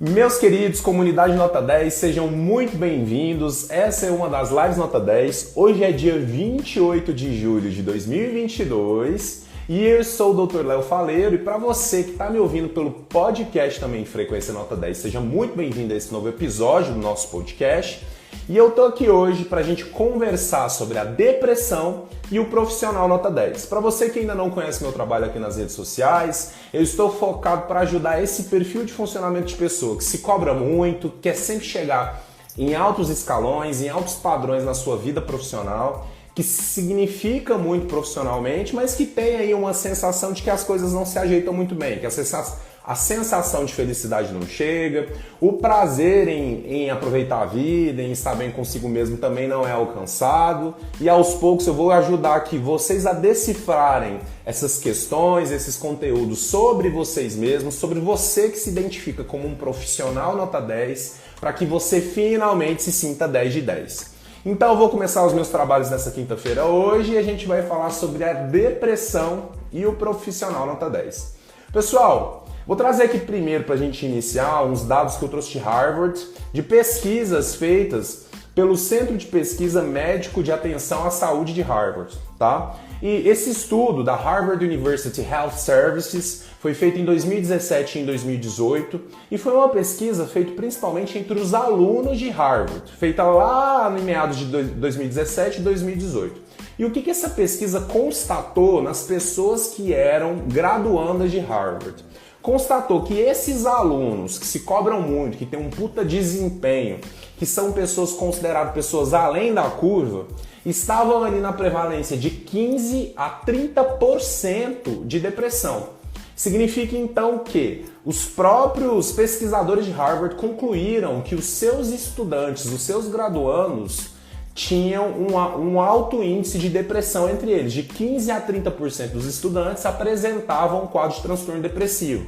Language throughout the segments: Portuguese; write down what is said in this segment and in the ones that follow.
Meus queridos, comunidade Nota 10, sejam muito bem-vindos. Essa é uma das lives Nota 10. Hoje é dia 28 de julho de 2022 e eu sou o Dr. Léo Faleiro. E para você que está me ouvindo pelo podcast também Frequência Nota 10, seja muito bem-vindo a esse novo episódio do nosso podcast. E eu tô aqui hoje para a gente conversar sobre a depressão e o profissional Nota 10. Para você que ainda não conhece meu trabalho aqui nas redes sociais, eu estou focado para ajudar esse perfil de funcionamento de pessoa que se cobra muito, quer sempre chegar em altos escalões, em altos padrões na sua vida profissional, que significa muito profissionalmente, mas que tem aí uma sensação de que as coisas não se ajeitam muito bem, que a sensação de felicidade não chega, o prazer em aproveitar a vida, em estar bem consigo mesmo também não é alcançado. E aos poucos eu vou ajudar aqui vocês a decifrarem essas questões, esses conteúdos sobre vocês mesmos, sobre você que se identifica como um profissional Nota 10, para que você finalmente se sinta 10 de 10. Então eu vou começar os meus trabalhos nessa quinta-feira hoje e a gente vai falar sobre a depressão e o profissional Nota 10. Pessoal, vou trazer aqui primeiro para a gente iniciar uns dados que eu trouxe de Harvard, de pesquisas feitas pelo Centro de Pesquisa Médico de Atenção à Saúde de Harvard, tá? E esse estudo da Harvard University Health Services foi feito em 2017 e em 2018 e foi uma pesquisa feita principalmente entre os alunos de Harvard, feita lá em meados de 2017 e 2018. E o que essa pesquisa constatou nas pessoas que eram graduandas de Harvard? Constatou que esses alunos que se cobram muito, que têm um puta desempenho, que são pessoas consideradas pessoas além da curva, estavam ali na prevalência de 15 a 30% de depressão. Significa então que os próprios pesquisadores de Harvard concluíram que os seus estudantes, os seus graduandos, tinham um alto índice de depressão entre eles. De 15 a 30% dos estudantes apresentavam um quadro de transtorno depressivo.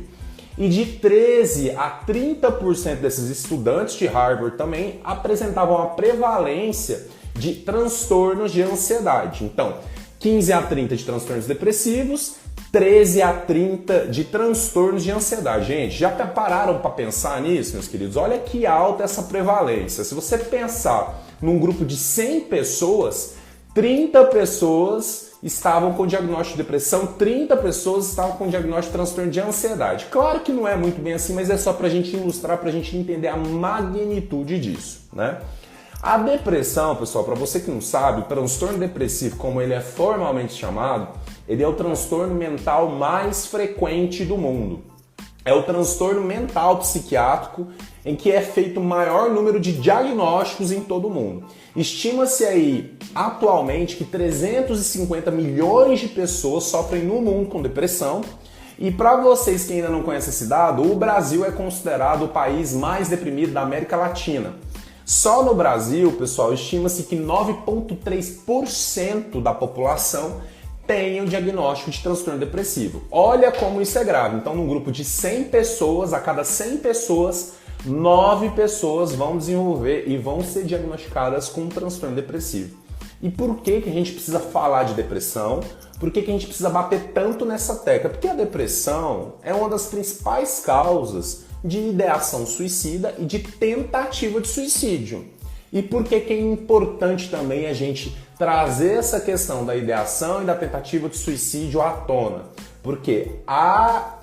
E de 13 a 30% desses estudantes de Harvard também apresentavam a prevalência de transtornos de ansiedade. Então, 15 a 30 de transtornos depressivos, 13 a 30 de transtornos de ansiedade. Gente, já pararam para pensar nisso, meus queridos? Olha que alta essa prevalência. Se você pensar num grupo de 100 pessoas, 30 pessoas estavam com diagnóstico de depressão, 30 pessoas estavam com diagnóstico de transtorno de ansiedade. Claro que não é muito bem assim, mas é só para a gente ilustrar, para a gente entender a magnitude disso, né? A depressão, pessoal, para você que não sabe, o transtorno depressivo, como ele é formalmente chamado, ele é o transtorno mental mais frequente do mundo. É o transtorno mental psiquiátrico em que é feito o maior número de diagnósticos em todo o mundo. Estima-se aí, atualmente, que 350 milhões de pessoas sofrem no mundo com depressão. E para vocês que ainda não conhecem esse dado, o Brasil é considerado o país mais deprimido da América Latina. Só no Brasil, pessoal, estima-se que 9,3% da população tem o diagnóstico de transtorno depressivo. Olha como isso é grave. Então, num grupo de 100 pessoas, a cada 100 pessoas, 9 pessoas vão desenvolver e vão ser diagnosticadas com um transtorno depressivo. E por que a gente precisa falar de depressão? Por que a gente precisa bater tanto nessa tecla? Porque a depressão é uma das principais causas de ideação suicida e de tentativa de suicídio. E por que é importante também a gente trazer essa questão da ideação e da tentativa de suicídio à tona? Porque a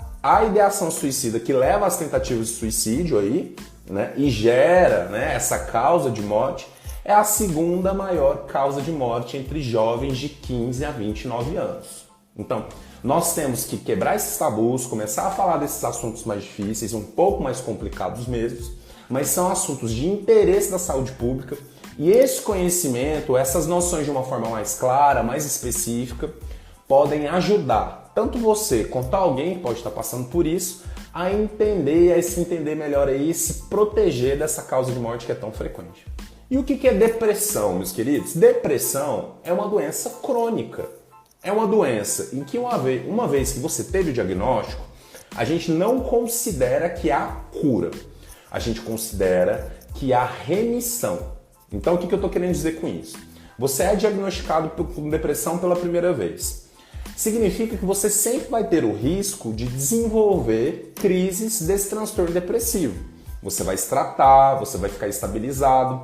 ideação suicida que leva às tentativas de suicídio aí, né, e gera, né, essa causa de morte, é a segunda maior causa de morte entre jovens de 15 a 29 anos. Então, nós temos que quebrar esses tabus, começar a falar desses assuntos mais difíceis, um pouco mais complicados mesmo, mas são assuntos de interesse da saúde pública e esse conhecimento, essas noções de uma forma mais clara, mais específica, podem ajudar tanto você quanto alguém que pode estar passando por isso a entender, a se entender melhor aí e se proteger dessa causa de morte que é tão frequente. E o que é depressão, meus queridos? Depressão é uma doença crônica. É uma doença em que uma vez que você teve o diagnóstico, a gente não considera que há cura. A gente considera que há remissão. Então, o que eu estou querendo dizer com isso? Você é diagnosticado com depressão pela primeira vez. Significa que você sempre vai ter o risco de desenvolver crises desse transtorno depressivo. Você vai se tratar, você vai ficar estabilizado,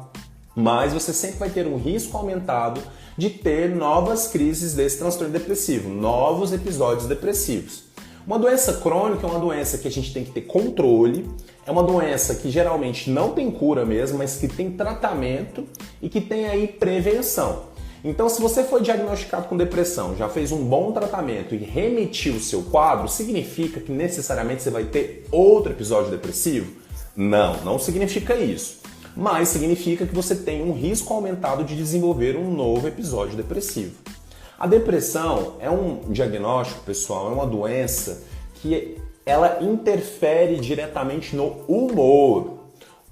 mas você sempre vai ter um risco aumentado de ter novas crises desse transtorno depressivo, novos episódios depressivos. Uma doença crônica é uma doença que a gente tem que ter controle, é uma doença que geralmente não tem cura mesmo, mas que tem tratamento e que tem aí prevenção. Então, se você foi diagnosticado com depressão, já fez um bom tratamento e remitiu o seu quadro, significa que necessariamente você vai ter outro episódio depressivo? Não, não significa isso. Mas significa que você tem um risco aumentado de desenvolver um novo episódio depressivo. A depressão é um diagnóstico, pessoal, é uma doença que ela interfere diretamente no humor.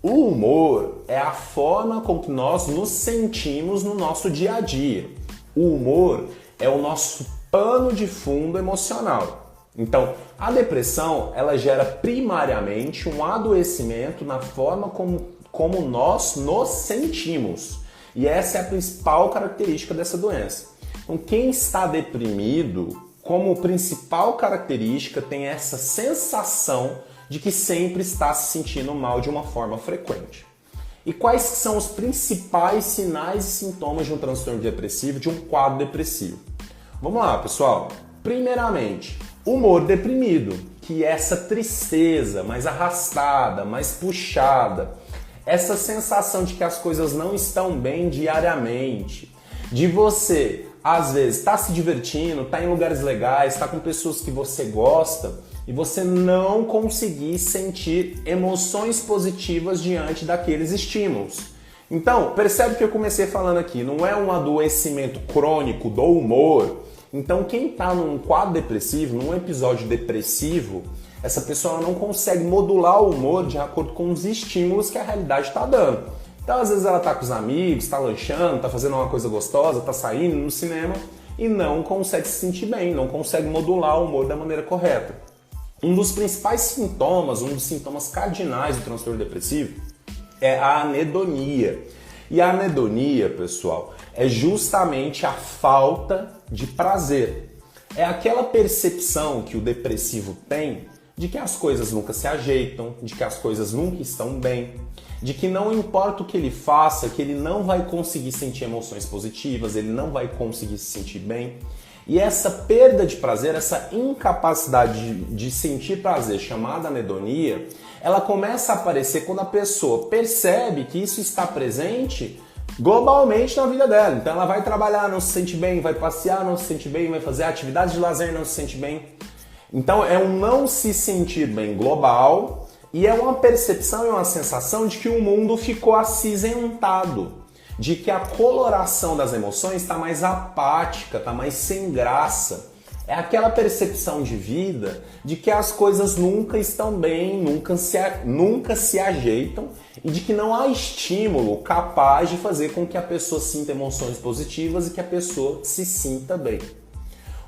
O humor é a forma com que nós nos sentimos no nosso dia a dia. O humor é o nosso pano de fundo emocional. Então, a depressão, ela gera primariamente um adoecimento na forma como nós nos sentimos. E essa é a principal característica dessa doença. Então, quem está deprimido, como principal característica, tem essa sensação de que sempre está se sentindo mal de uma forma frequente. E quais são os principais sinais e sintomas de um transtorno depressivo, de um quadro depressivo? Vamos lá, pessoal. Primeiramente, humor deprimido, que é essa tristeza mais arrastada, mais puxada, essa sensação de que as coisas não estão bem diariamente, de você, às vezes, estar se divertindo, estar em lugares legais, estar com pessoas que você gosta, e você não conseguir sentir emoções positivas diante daqueles estímulos. Então, percebe que eu comecei falando aqui, não é um adoecimento crônico do humor. Então, quem está num quadro depressivo, num episódio depressivo, essa pessoa não consegue modular o humor de acordo com os estímulos que a realidade está dando. Então, às vezes ela está com os amigos, está lanchando, está fazendo uma coisa gostosa, está saindo no cinema e não consegue se sentir bem, não consegue modular o humor da maneira correta. Um dos principais sintomas, um dos sintomas cardinais do transtorno depressivo é a anedonia. E a anedonia, pessoal, é justamente a falta de prazer. É aquela percepção que o depressivo tem de que as coisas nunca se ajeitam, de que as coisas nunca estão bem, de que não importa o que ele faça, que ele não vai conseguir sentir emoções positivas, ele não vai conseguir se sentir bem. E essa perda de prazer, essa incapacidade de sentir prazer, chamada anedonia, ela começa a aparecer quando a pessoa percebe que isso está presente globalmente na vida dela. Então ela vai trabalhar, não se sente bem, vai passear, não se sente bem, vai fazer atividades de lazer, não se sente bem. Então é um não se sentir bem global e é uma percepção e uma sensação de que o mundo ficou acinzentado, de que a coloração das emoções está mais apática, está mais sem graça. É aquela percepção de vida de que as coisas nunca estão bem, nunca se ajeitam e de que não há estímulo capaz de fazer com que a pessoa sinta emoções positivas e que a pessoa se sinta bem.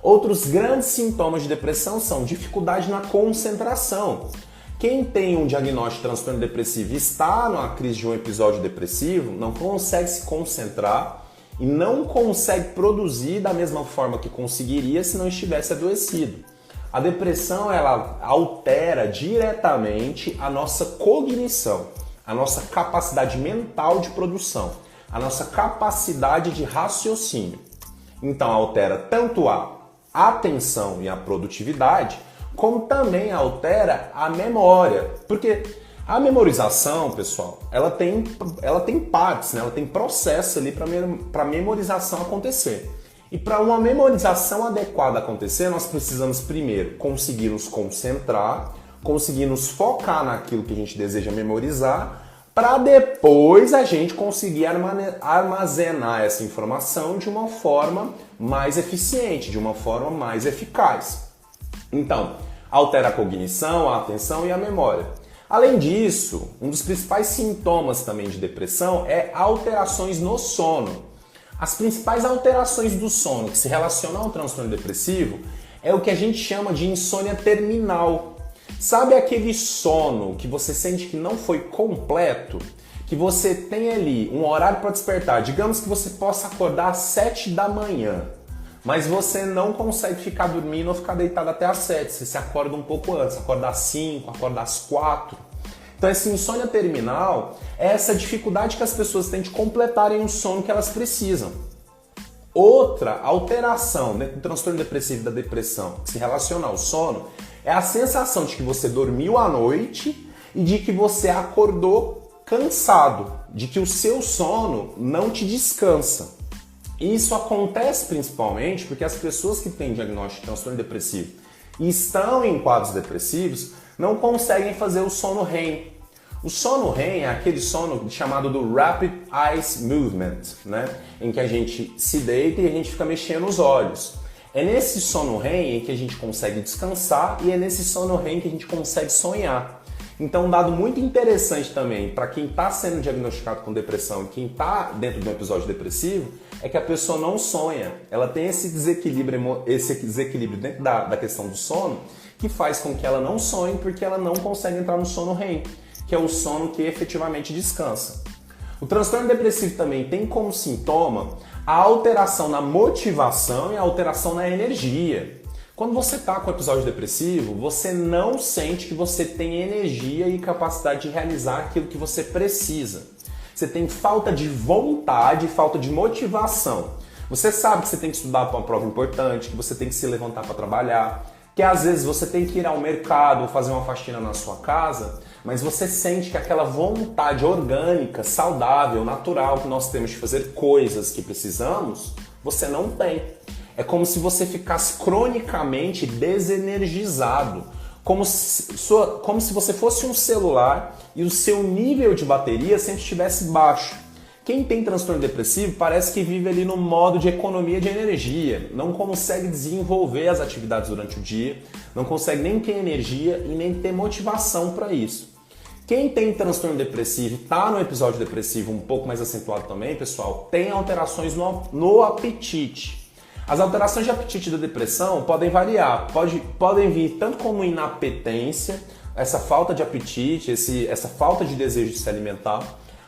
Outros grandes sintomas de depressão são dificuldade na concentração. Quem tem um diagnóstico de transtorno depressivo e está numa crise de um episódio depressivo, não consegue se concentrar e não consegue produzir da mesma forma que conseguiria se não estivesse adoecido. A depressão, ela altera diretamente a nossa cognição, a nossa capacidade mental de produção, a nossa capacidade de raciocínio. Então altera tanto a atenção e a produtividade, como também altera a memória, porque a memorização, pessoal, ela tem partes, né? Ela tem processo ali para a memorização acontecer. E para uma memorização adequada acontecer, nós precisamos primeiro conseguir nos concentrar, conseguir nos focar naquilo que a gente deseja memorizar, para depois a gente conseguir armazenar essa informação de uma forma mais eficiente, de uma forma mais eficaz. Então, altera a cognição, a atenção e a memória. Além disso, um dos principais sintomas também de depressão é alterações no sono. As principais alterações do sono que se relacionam ao transtorno depressivo é o que a gente chama de insônia terminal. Sabe aquele sono que você sente que não foi completo? Que você tem ali um horário para despertar. Digamos que você possa acordar às 7 da manhã. Mas você não consegue ficar dormindo ou ficar deitado até às 7. Você se acorda um pouco antes, acorda às 5, acorda às 4. Então essa insônia terminal é essa dificuldade que as pessoas têm de completarem o sono que elas precisam. Outra alteração dentro do transtorno depressivo e da depressão que se relaciona ao sono é a sensação de que você dormiu à noite e de que você acordou cansado, de que o seu sono não te descansa. E isso acontece principalmente porque as pessoas que têm diagnóstico de transtorno depressivo e estão em quadros depressivos não conseguem fazer o sono REM. O sono REM é aquele sono chamado do Rapid Eye Movement, né? Em que a gente se deita e a gente fica mexendo os olhos. É nesse sono REM em que a gente consegue descansar e é nesse sono REM que a gente consegue sonhar. Então, um dado muito interessante também para quem está sendo diagnosticado com depressão e quem está dentro de um episódio depressivo é que a pessoa não sonha. Ela tem esse desequilíbrio dentro da questão do sono que faz com que ela não sonhe porque ela não consegue entrar no sono REM, que é o sono que efetivamente descansa. O transtorno depressivo também tem como sintoma a alteração na motivação e a alteração na energia. Quando você está com o episódio depressivo, você não sente que você tem energia e capacidade de realizar aquilo que você precisa. Você tem falta de vontade, falta de motivação. Você sabe que você tem que estudar para uma prova importante, que você tem que se levantar para trabalhar, que às vezes você tem que ir ao mercado ou fazer uma faxina na sua casa, mas você sente que aquela vontade orgânica, saudável, natural que nós temos de fazer coisas que precisamos, você não tem. É como se você ficasse cronicamente desenergizado, como se você fosse um celular e o seu nível de bateria sempre estivesse baixo. Quem tem transtorno depressivo parece que vive ali no modo de economia de energia, não consegue desenvolver as atividades durante o dia, não consegue nem ter energia e nem ter motivação para isso. Quem tem transtorno depressivo e está no episódio depressivo um pouco mais acentuado também, pessoal, tem alterações no apetite. As alterações de apetite da depressão podem variar, podem vir tanto como inapetência, essa falta de apetite, essa falta de desejo de se alimentar,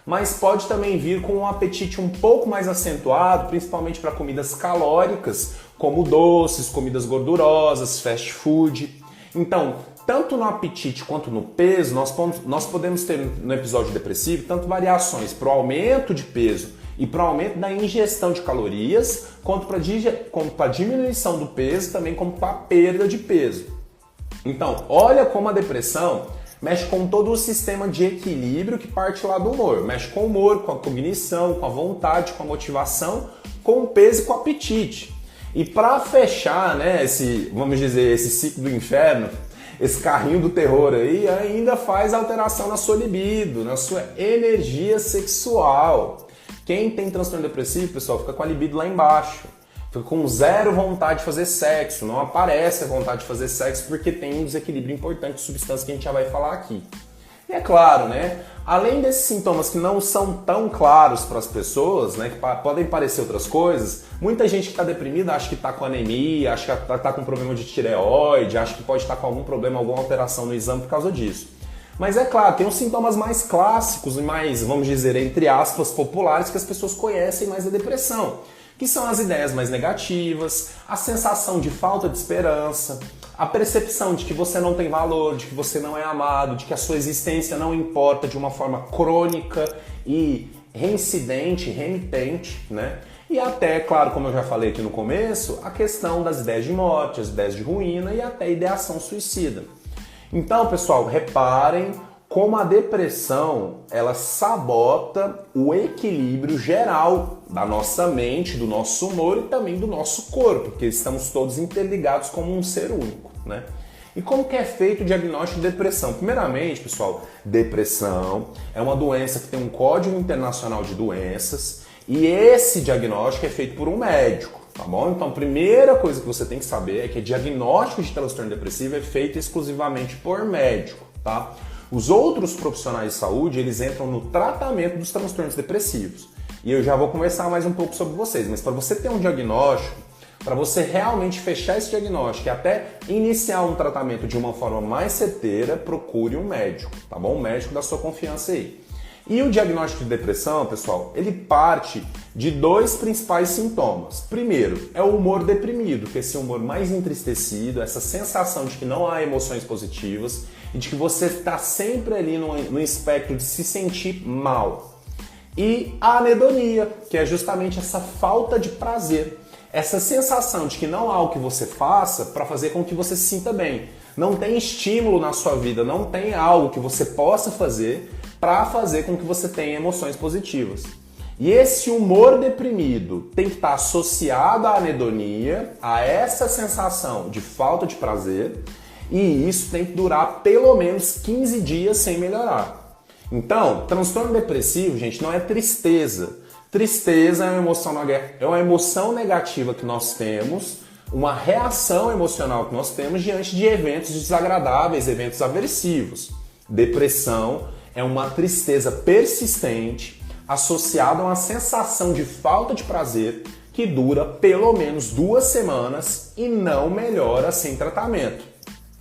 mas pode também vir com um apetite um pouco mais acentuado, principalmente para comidas calóricas, como doces, comidas gordurosas, fast food. Então, tanto no apetite quanto no peso, nós podemos ter no episódio depressivo tanto variações para o aumento de peso e para o aumento da ingestão de calorias, quanto para a diminuição do peso, também como para a perda de peso. Então, olha como a depressão mexe com todo o sistema de equilíbrio que parte lá do humor. Mexe com o humor, com a cognição, com a vontade, com a motivação, com o peso e com o apetite. E para fechar, né, esse ciclo do inferno, esse carrinho do terror aí, ainda faz alteração na sua libido, na sua energia sexual. Quem tem transtorno depressivo, pessoal, fica com a libido lá embaixo. Fica com zero vontade de fazer sexo. Não aparece a vontade de fazer sexo porque tem um desequilíbrio importante de substância que a gente já vai falar aqui. E é claro, né? Além desses sintomas que não são tão claros para as pessoas, né? Que podem parecer outras coisas, muita gente que está deprimida acha que está com anemia, acha que está com problema de tireoide, acha que pode estar com algum problema, alguma alteração no exame por causa disso. Mas é claro, tem os sintomas mais clássicos e mais, vamos dizer, entre aspas, populares que as pessoas conhecem mais da depressão, que são as ideias mais negativas, a sensação de falta de esperança, a percepção de que você não tem valor, de que você não é amado, de que a sua existência não importa de uma forma crônica e reincidente, remitente, né? E até, claro, como eu já falei aqui no começo, a questão das ideias de morte, as ideias de ruína e até ideação suicida. Então, pessoal, reparem como a depressão, ela sabota o equilíbrio geral da nossa mente, do nosso humor e também do nosso corpo, porque estamos todos interligados como um ser único, né? E como que é feito o diagnóstico de depressão? Primeiramente, pessoal, depressão é uma doença que tem um Código Internacional de Doenças e esse diagnóstico é feito por um médico. Tá bom? Então, a primeira coisa que você tem que saber é que o diagnóstico de transtorno depressivo é feito exclusivamente por médico, tá? Os outros profissionais de saúde, eles entram no tratamento dos transtornos depressivos. E eu já vou conversar mais um pouco sobre vocês, mas para você ter um diagnóstico, para você realmente fechar esse diagnóstico e até iniciar um tratamento de uma forma mais certeira, procure um médico, tá bom? Um médico da sua confiança aí. E o diagnóstico de depressão, pessoal, ele parte de dois principais sintomas. Primeiro, é o humor deprimido, que é esse humor mais entristecido, essa sensação de que não há emoções positivas e de que você está sempre ali no espectro de se sentir mal. E a anedonia, que é justamente essa falta de prazer, essa sensação de que não há o que você faça para fazer com que você se sinta bem. Não tem estímulo na sua vida, não tem algo que você possa fazer para fazer com que você tenha emoções positivas. E esse humor deprimido tem que estar associado à anedonia, a essa sensação de falta de prazer, e isso tem que durar pelo menos 15 dias sem melhorar. Então, transtorno depressivo, gente, não é tristeza. Tristeza é uma emoção negativa que nós temos, uma reação emocional que nós temos diante de eventos desagradáveis, eventos aversivos. Depressão é uma tristeza persistente associada a uma sensação de falta de prazer que dura pelo menos 2 semanas e não melhora sem tratamento.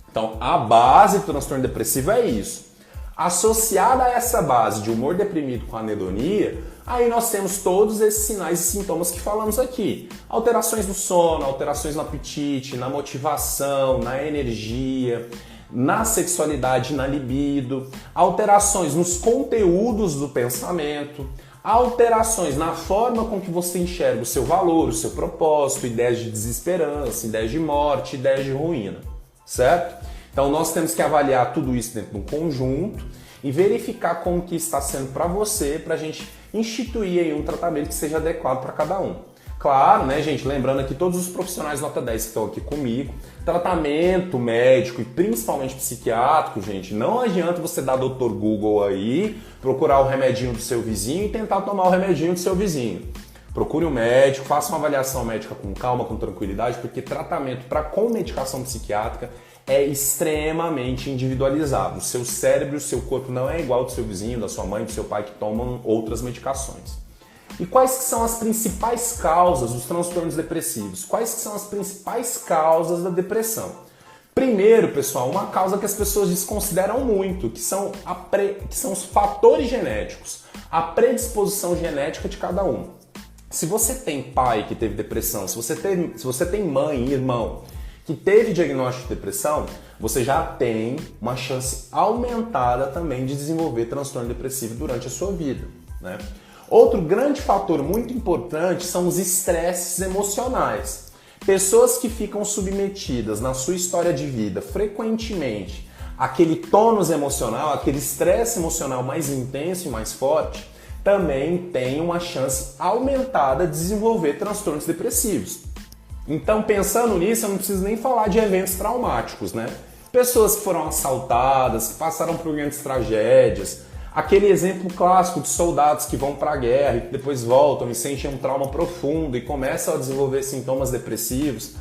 Então, a base do transtorno depressivo é isso. Associada a essa base de humor deprimido com anedonia, aí nós temos todos esses sinais e sintomas que falamos aqui. Alterações do sono, alterações no apetite, na motivação, na energia, na sexualidade, na libido, alterações nos conteúdos do pensamento, alterações na forma com que você enxerga o seu valor, o seu propósito, ideias de desesperança, ideias de morte, ideias de ruína, certo? Então nós temos que avaliar tudo isso dentro de um conjunto e verificar como que está sendo para você, para a gente instituir aí um tratamento que seja adequado para cada um. Claro, né, gente, lembrando aqui todos os profissionais nota 10 que estão aqui comigo, tratamento médico e principalmente psiquiátrico, gente, não adianta você dar Dr. Google aí, procurar o remedinho do seu vizinho e tentar tomar o remedinho do seu vizinho. Procure um médico, faça uma avaliação médica com calma, com tranquilidade, porque tratamento com medicação psiquiátrica é extremamente individualizado. O seu cérebro, o seu corpo não é igual ao do seu vizinho, da sua mãe, do seu pai que tomam outras medicações. E quais que são as principais causas dos transtornos depressivos? Quais que são as principais causas da depressão? Primeiro, pessoal, uma causa que as pessoas desconsideram muito, que são os fatores genéticos, a predisposição genética de cada um. Se você tem pai que teve depressão, se você tem mãe e irmão que teve diagnóstico de depressão, você já tem uma chance aumentada também de desenvolver transtorno depressivo durante a sua vida, né? Outro grande fator muito importante são os estresses emocionais. Pessoas que ficam submetidas na sua história de vida frequentemente àquele tônus emocional, aquele estresse emocional mais intenso e mais forte, também têm uma chance aumentada de desenvolver transtornos depressivos. Então, pensando nisso, eu não preciso nem falar de eventos traumáticos, né? Pessoas que foram assaltadas, que passaram por grandes tragédias, aquele exemplo clássico de soldados que vão para a guerra e que depois voltam e sentem um trauma profundo e começam a desenvolver sintomas depressivos,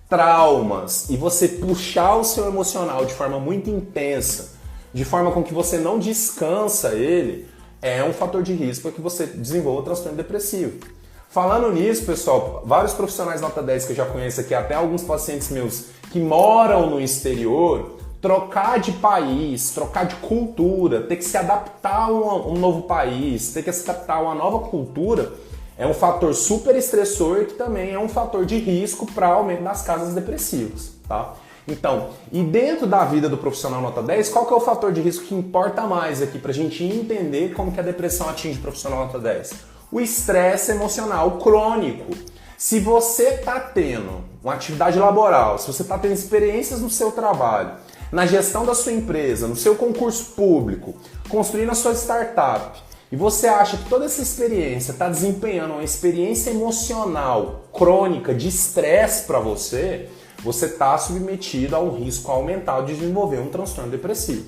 traumas, e você puxar o seu emocional de forma muito intensa, de forma com que você não descansa ele, é um fator de risco para que você desenvolva transtorno depressivo. Falando nisso, pessoal, vários profissionais nota 10 que eu já conheço aqui, até alguns pacientes meus que moram no exterior, trocar de país, trocar de cultura, ter que se adaptar a um novo país, ter que se adaptar a uma nova cultura, é um fator super estressor e que também é um fator de risco para aumento das causas depressivas, tá? Então, e dentro da vida do profissional nota 10, qual que é o fator de risco que importa mais aqui para a gente entender como que a depressão atinge o profissional nota 10? O estresse emocional crônico. Se você está tendo uma atividade laboral, se você está tendo experiências no seu trabalho, na gestão da sua empresa, no seu concurso público, construindo a sua startup, e você acha que toda essa experiência está desempenhando uma experiência emocional crônica de estresse para você, você está submetido a um risco aumentado de desenvolver um transtorno depressivo.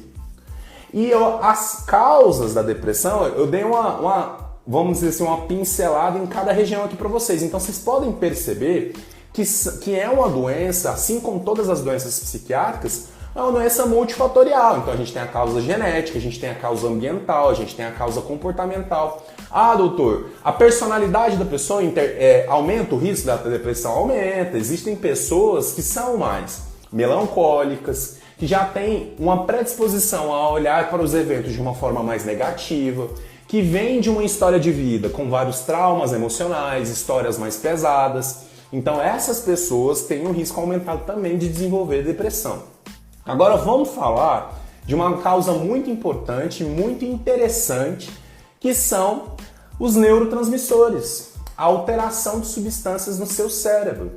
E as causas da depressão, eu dei vamos dizer assim, uma pincelada em cada região aqui para vocês. Então vocês podem perceber que é uma doença, assim como todas as doenças psiquiátricas, é uma doença multifatorial. Então a gente tem a causa genética, a gente tem a causa ambiental, a gente tem a causa comportamental. Ah, doutor, a personalidade da pessoa aumenta o risco da depressão? Aumenta. Existem pessoas que são mais melancólicas, que já têm uma predisposição a olhar para os eventos de uma forma mais negativa. que vem de uma história de vida com vários traumas emocionais, histórias mais pesadas. Então essas pessoas têm um risco aumentado também de desenvolver depressão. Agora vamos falar de uma causa muito importante, muito interessante, que são os neurotransmissores, a alteração de substâncias no seu cérebro.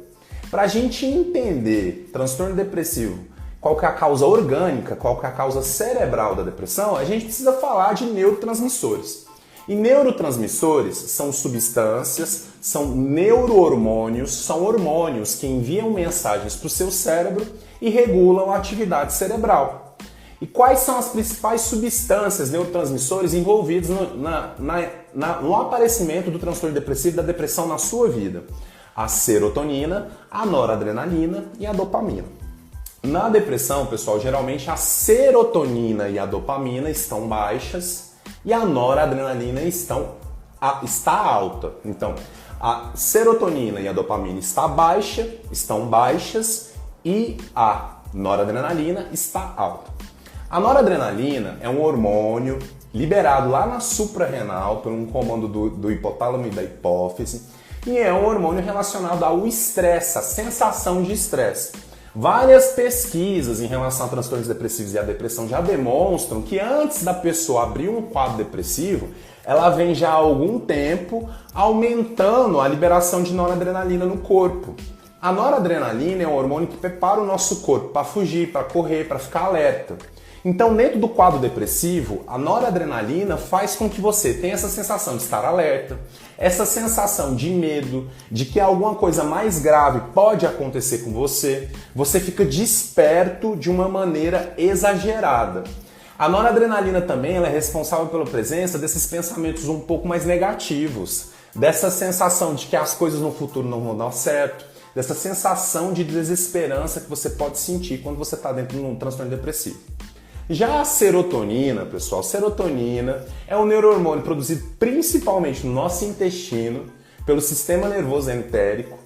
Para a gente entender transtorno depressivo, qual que é a causa orgânica, qual que é a causa cerebral da depressão, a gente precisa falar de neurotransmissores. E neurotransmissores são substâncias, são neurohormônios, são hormônios que enviam mensagens para o seu cérebro e regulam a atividade cerebral. E quais são as principais substâncias neurotransmissores envolvidas no aparecimento do transtorno depressivo e da depressão na sua vida? A serotonina, a noradrenalina e a dopamina. Na depressão, pessoal, geralmente a serotonina e a dopamina estão baixas e a noradrenalina está alta. Então, a serotonina e a dopamina estão baixas e a noradrenalina está alta. A noradrenalina é um hormônio liberado lá na suprarrenal por um comando do hipotálamo e da hipófise e é um hormônio relacionado ao estresse, a sensação de estresse. Várias pesquisas em relação a transtornos depressivos e a depressão já demonstram que antes da pessoa abrir um quadro depressivo, ela vem já há algum tempo aumentando a liberação de noradrenalina no corpo. A noradrenalina é um hormônio que prepara o nosso corpo para fugir, para correr, para ficar alerta. Então, dentro do quadro depressivo, a noradrenalina faz com que você tenha essa sensação de estar alerta, essa sensação de medo, de que alguma coisa mais grave pode acontecer com você. Você fica desperto de uma maneira exagerada. A noradrenalina também ela é responsável pela presença desses pensamentos um pouco mais negativos, dessa sensação de que as coisas no futuro não vão dar certo, dessa sensação de desesperança que você pode sentir quando você está dentro de um transtorno depressivo. Já a serotonina, pessoal, serotonina é um neurohormônio produzido principalmente no nosso intestino, pelo sistema nervoso entérico,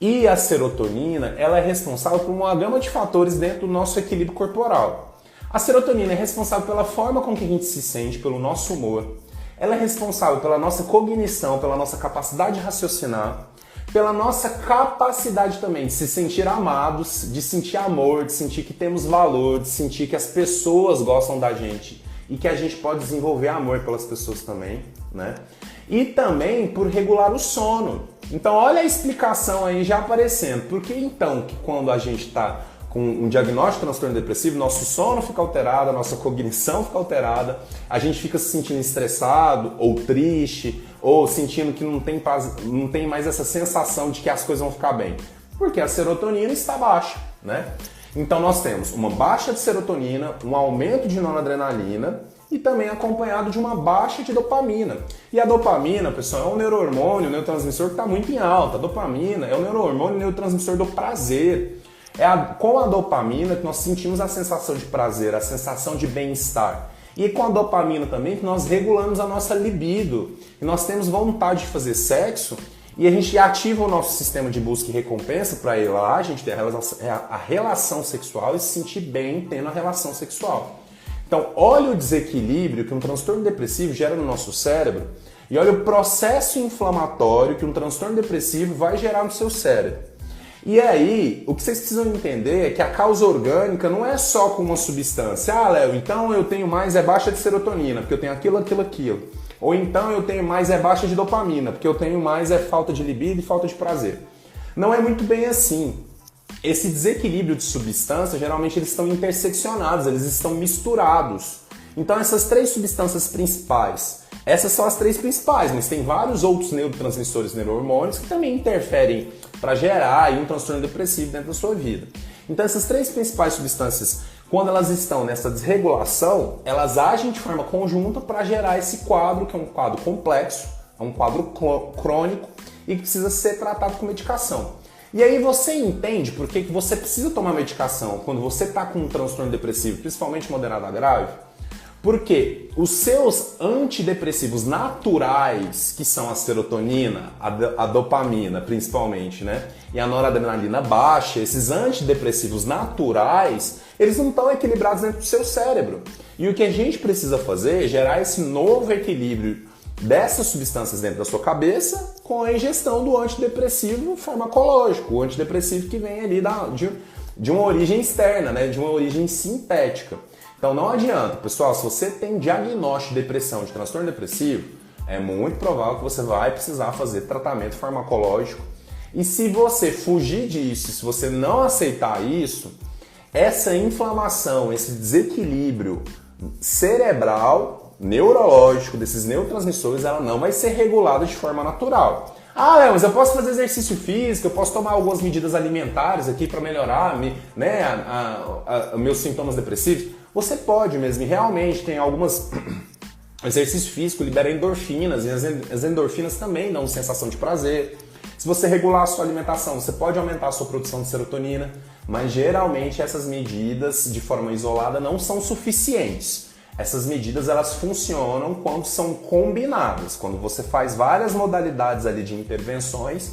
e a serotonina ela é responsável por uma gama de fatores dentro do nosso equilíbrio corporal. A serotonina é responsável pela forma com que a gente se sente, pelo nosso humor, ela é responsável pela nossa cognição, pela nossa capacidade de raciocinar, pela nossa capacidade também de se sentir amados, de sentir amor, de sentir que temos valor, de sentir que as pessoas gostam da gente e que a gente pode desenvolver amor pelas pessoas também, né? E também por regular o sono. Então olha a explicação aí já aparecendo. Por que então que quando a gente está com um diagnóstico de transtorno depressivo, nosso sono fica alterado, a nossa cognição fica alterada, a gente fica se sentindo estressado ou triste, ou sentindo que não tem mais essa sensação de que as coisas vão ficar bem? Porque a serotonina está baixa, né? Então nós temos uma baixa de serotonina, um aumento de noradrenalina e também acompanhado de uma baixa de dopamina. E a dopamina, pessoal, é um neurohormônio, um neurotransmissor que está muito em alta. A dopamina é um neurohormônio, um neurotransmissor do prazer. Com a dopamina que nós sentimos a sensação de prazer, a sensação de bem-estar. E com a dopamina também que nós regulamos a nossa libido. E nós temos vontade de fazer sexo e a gente ativa o nosso sistema de busca e recompensa para ir lá, a gente ter a relação sexual e se sentir bem tendo a relação sexual. Então, olha o desequilíbrio que um transtorno depressivo gera no nosso cérebro e olha o processo inflamatório que um transtorno depressivo vai gerar no seu cérebro. E aí, o que vocês precisam entender é que a causa orgânica não é só com uma substância. Ah, Léo, então eu tenho mais baixa de serotonina, porque eu tenho aquilo. Ou então eu tenho mais baixa de dopamina, porque eu tenho mais falta de libido e falta de prazer. Não é muito bem assim. Esse desequilíbrio de substâncias, geralmente eles estão interseccionados, eles estão misturados. Então essas três substâncias principais, essas são as três principais, mas tem vários outros neurotransmissores, neurohormônios que também interferem para gerar um transtorno depressivo dentro da sua vida. Então essas três principais substâncias, quando elas estão nessa desregulação, elas agem de forma conjunta para gerar esse quadro, que é um quadro complexo, é um quadro crônico e que precisa ser tratado com medicação. E aí você entende por que você precisa tomar medicação quando você está com um transtorno depressivo, principalmente moderado a grave? Porque os seus antidepressivos naturais, que são a serotonina, a dopamina principalmente, né? E a noradrenalina baixa, esses antidepressivos naturais, eles não estão equilibrados dentro do seu cérebro. E o que a gente precisa fazer é gerar esse novo equilíbrio dessas substâncias dentro da sua cabeça com a ingestão do antidepressivo farmacológico, o antidepressivo que vem ali de uma origem externa, né? De uma origem sintética. Então não adianta, pessoal, se você tem diagnóstico de depressão, de transtorno depressivo, é muito provável que você vai precisar fazer tratamento farmacológico. E se você fugir disso, se você não aceitar isso, essa inflamação, esse desequilíbrio cerebral, neurológico, desses neurotransmissores, ela não vai ser regulada de forma natural. Ah, Léo, mas eu posso fazer exercício físico, eu posso tomar algumas medidas alimentares aqui para melhorar meus sintomas depressivos? Você pode mesmo, e realmente tem algumas... Exercício físico libera endorfinas, e as endorfinas também dão sensação de prazer. Se você regular a sua alimentação, você pode aumentar a sua produção de serotonina, mas geralmente essas medidas de forma isolada não são suficientes. Essas medidas elas funcionam quando são combinadas, quando você faz várias modalidades ali de intervenções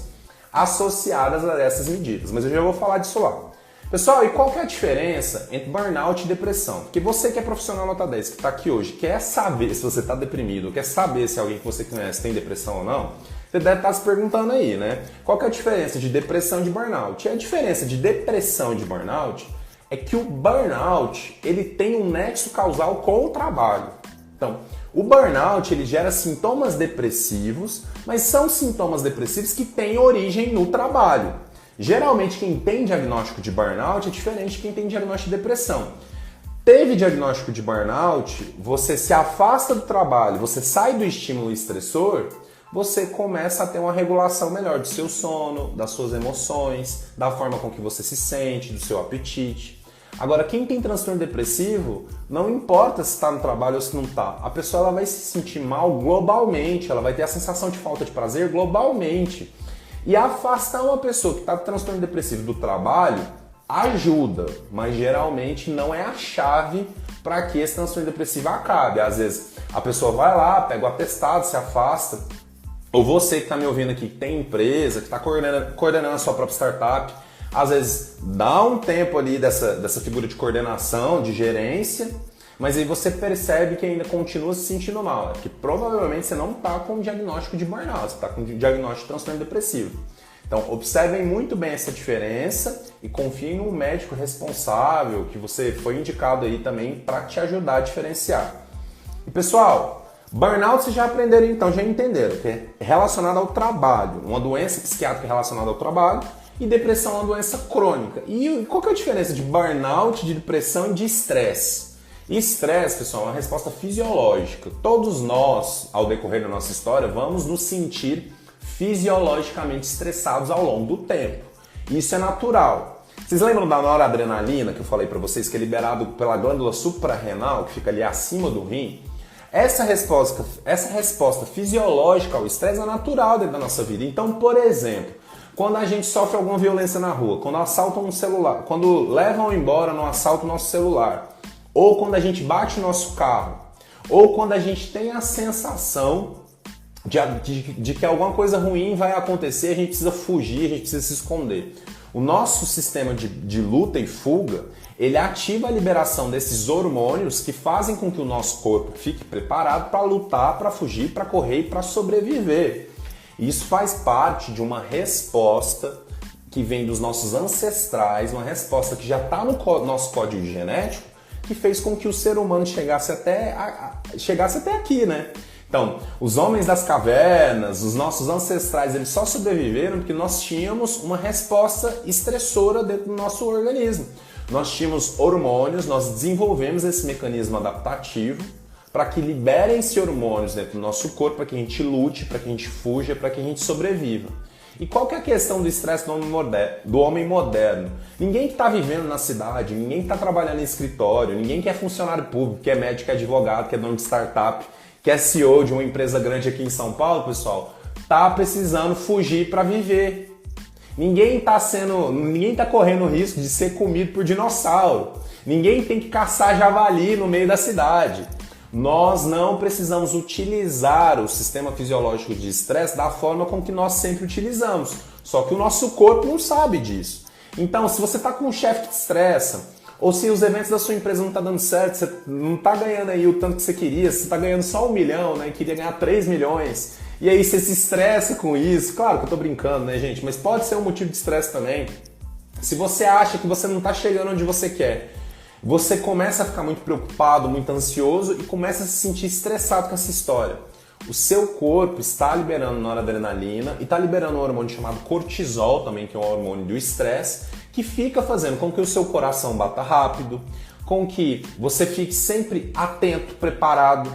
associadas a essas medidas, mas eu já vou falar disso lá. Pessoal, e qual que é a diferença entre burnout e depressão? Porque você que é profissional nota 10, que está aqui hoje, quer saber se você está deprimido, quer saber se alguém que você conhece tem depressão ou não, você deve estar se perguntando aí, né? Qual que é a diferença de depressão e de burnout? E a diferença de depressão e de burnout é que o burnout ele tem um nexo causal com o trabalho. Então, o burnout ele gera sintomas depressivos, mas são sintomas depressivos que têm origem no trabalho. Geralmente quem tem diagnóstico de burnout é diferente de quem tem diagnóstico de depressão. Teve diagnóstico de burnout, você se afasta do trabalho, você sai do estímulo estressor, você começa a ter uma regulação melhor do seu sono, das suas emoções, da forma com que você se sente, do seu apetite. Agora, quem tem transtorno depressivo, não importa se está no trabalho ou se não está, a pessoa ela vai se sentir mal globalmente, ela vai ter a sensação de falta de prazer globalmente. E afastar uma pessoa que está com transtorno depressivo do trabalho ajuda, mas geralmente não é a chave para que esse transtorno depressivo acabe. Às vezes a pessoa vai lá, pega o atestado, se afasta. Ou você que está me ouvindo aqui, que tem empresa, que está coordenando a sua própria startup, às vezes dá um tempo ali dessa figura de coordenação, de gerência, mas aí você percebe que ainda continua se sentindo mal, porque provavelmente você não está com diagnóstico de burnout, você está com diagnóstico de transtorno depressivo. Então observem muito bem essa diferença e confiem no médico responsável que você foi indicado aí também para te ajudar a diferenciar. E pessoal, burnout vocês já aprenderam então, já entenderam que é relacionado ao trabalho, uma doença psiquiátrica relacionada ao trabalho, e depressão é uma doença crônica. E qual que é a diferença de burnout, de depressão e de estresse? Estresse, pessoal, é uma resposta fisiológica. Todos nós, ao decorrer da nossa história, vamos nos sentir fisiologicamente estressados ao longo do tempo. Isso é natural. Vocês lembram da noradrenalina que eu falei para vocês, que é liberado pela glândula suprarrenal, que fica ali acima do rim? Essa resposta fisiológica ao estresse é natural dentro da nossa vida. Então, por exemplo, quando a gente sofre alguma violência na rua, quando assaltam um celular, quando levam embora no assalto o nosso celular, ou quando a gente bate o nosso carro, ou quando a gente tem a sensação de que alguma coisa ruim vai acontecer, a gente precisa fugir, a gente precisa se esconder. O nosso sistema de luta e fuga, ele ativa a liberação desses hormônios que fazem com que o nosso corpo fique preparado para lutar, para fugir, para correr e para sobreviver. Isso faz parte de uma resposta que vem dos nossos ancestrais, uma resposta que já está no nosso código genético, que fez com que o ser humano chegasse até aqui, né? Então, os homens das cavernas, os nossos ancestrais, eles só sobreviveram porque nós tínhamos uma resposta estressora dentro do nosso organismo. Nós tínhamos hormônios, nós desenvolvemos esse mecanismo adaptativo para que liberem-se hormônios dentro do nosso corpo, para que a gente lute, para que a gente fuja, para que a gente sobreviva. E qual que é a questão do estresse do homem moderno? Ninguém que está vivendo na cidade, ninguém que está trabalhando em escritório, ninguém que é funcionário público, que é médico, que é advogado, que é dono de startup, que é CEO de uma empresa grande aqui em São Paulo, pessoal, está precisando fugir para viver. Ninguém está correndo o risco de ser comido por dinossauro. Ninguém tem que caçar javali no meio da cidade. Nós não precisamos utilizar o sistema fisiológico de estresse da forma com que nós sempre utilizamos. Só que o nosso corpo não sabe disso. Então, se você está com um chefe que te estressa, ou se os eventos da sua empresa não estão dando certo, você não está ganhando aí o tanto que você queria, você está ganhando só 1 milhão, né, e queria ganhar 3 milhões, e aí você se estressa com isso, claro que eu estou brincando, né, gente, mas pode ser um motivo de estresse também. Se você acha que você não está chegando onde você quer, você começa a ficar muito preocupado, muito ansioso e começa a se sentir estressado com essa história. O seu corpo está liberando noradrenalina e está liberando um hormônio chamado cortisol também, que é um hormônio do estresse, que fica fazendo com que o seu coração bata rápido, com que você fique sempre atento, preparado,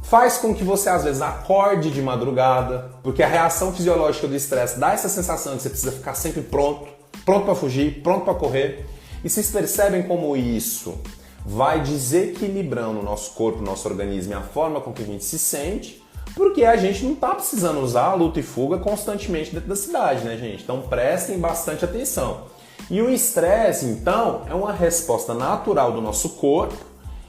faz com que você às vezes acorde de madrugada, porque a reação fisiológica do estresse dá essa sensação de que você precisa ficar sempre pronto para fugir, pronto para correr. E vocês percebem como isso vai desequilibrando o nosso corpo, o nosso organismo e a forma com que a gente se sente, porque a gente não está precisando usar a luta e fuga constantemente dentro da cidade, né, gente? Então prestem bastante atenção. E o estresse, então, é uma resposta natural do nosso corpo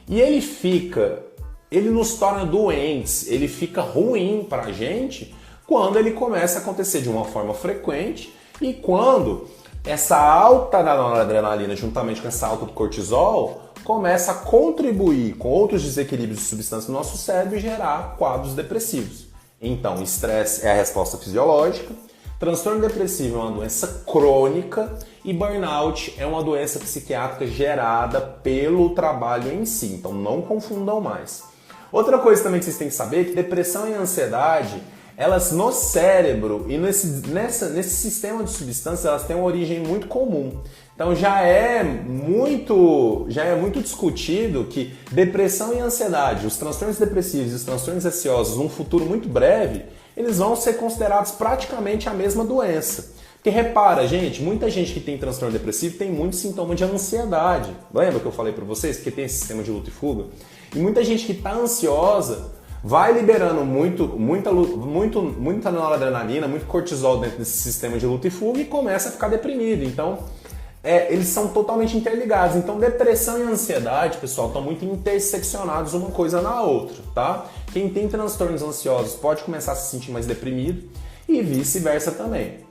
e ele nos torna doentes, ele fica ruim para a gente quando ele começa a acontecer de uma forma frequente e quando essa alta da noradrenalina, juntamente com essa alta do cortisol, começa a contribuir com outros desequilíbrios de substâncias no nosso cérebro e gerar quadros depressivos. Então, estresse é a resposta fisiológica, transtorno depressivo é uma doença crônica e burnout é uma doença psiquiátrica gerada pelo trabalho em si. Então, não confundam mais. Outra coisa também que vocês têm que saber é que depressão e ansiedade, elas no cérebro e nesse sistema de substâncias, elas têm uma origem muito comum. Então já é muito discutido que depressão e ansiedade, os transtornos depressivos e os transtornos ansiosos, num futuro muito breve, eles vão ser considerados praticamente a mesma doença. Porque repara, gente, muita gente que tem transtorno depressivo tem muito sintoma de ansiedade. Lembra que eu falei para vocês? Porque tem esse sistema de luta e fuga. E muita gente que está ansiosa vai liberando muita noradrenalina, muito cortisol dentro desse sistema de luta e fuga e começa a ficar deprimido. Então, eles são totalmente interligados. Então, depressão e ansiedade, pessoal, estão muito interseccionados uma coisa na outra, tá? Quem tem transtornos ansiosos pode começar a se sentir mais deprimido e vice-versa também.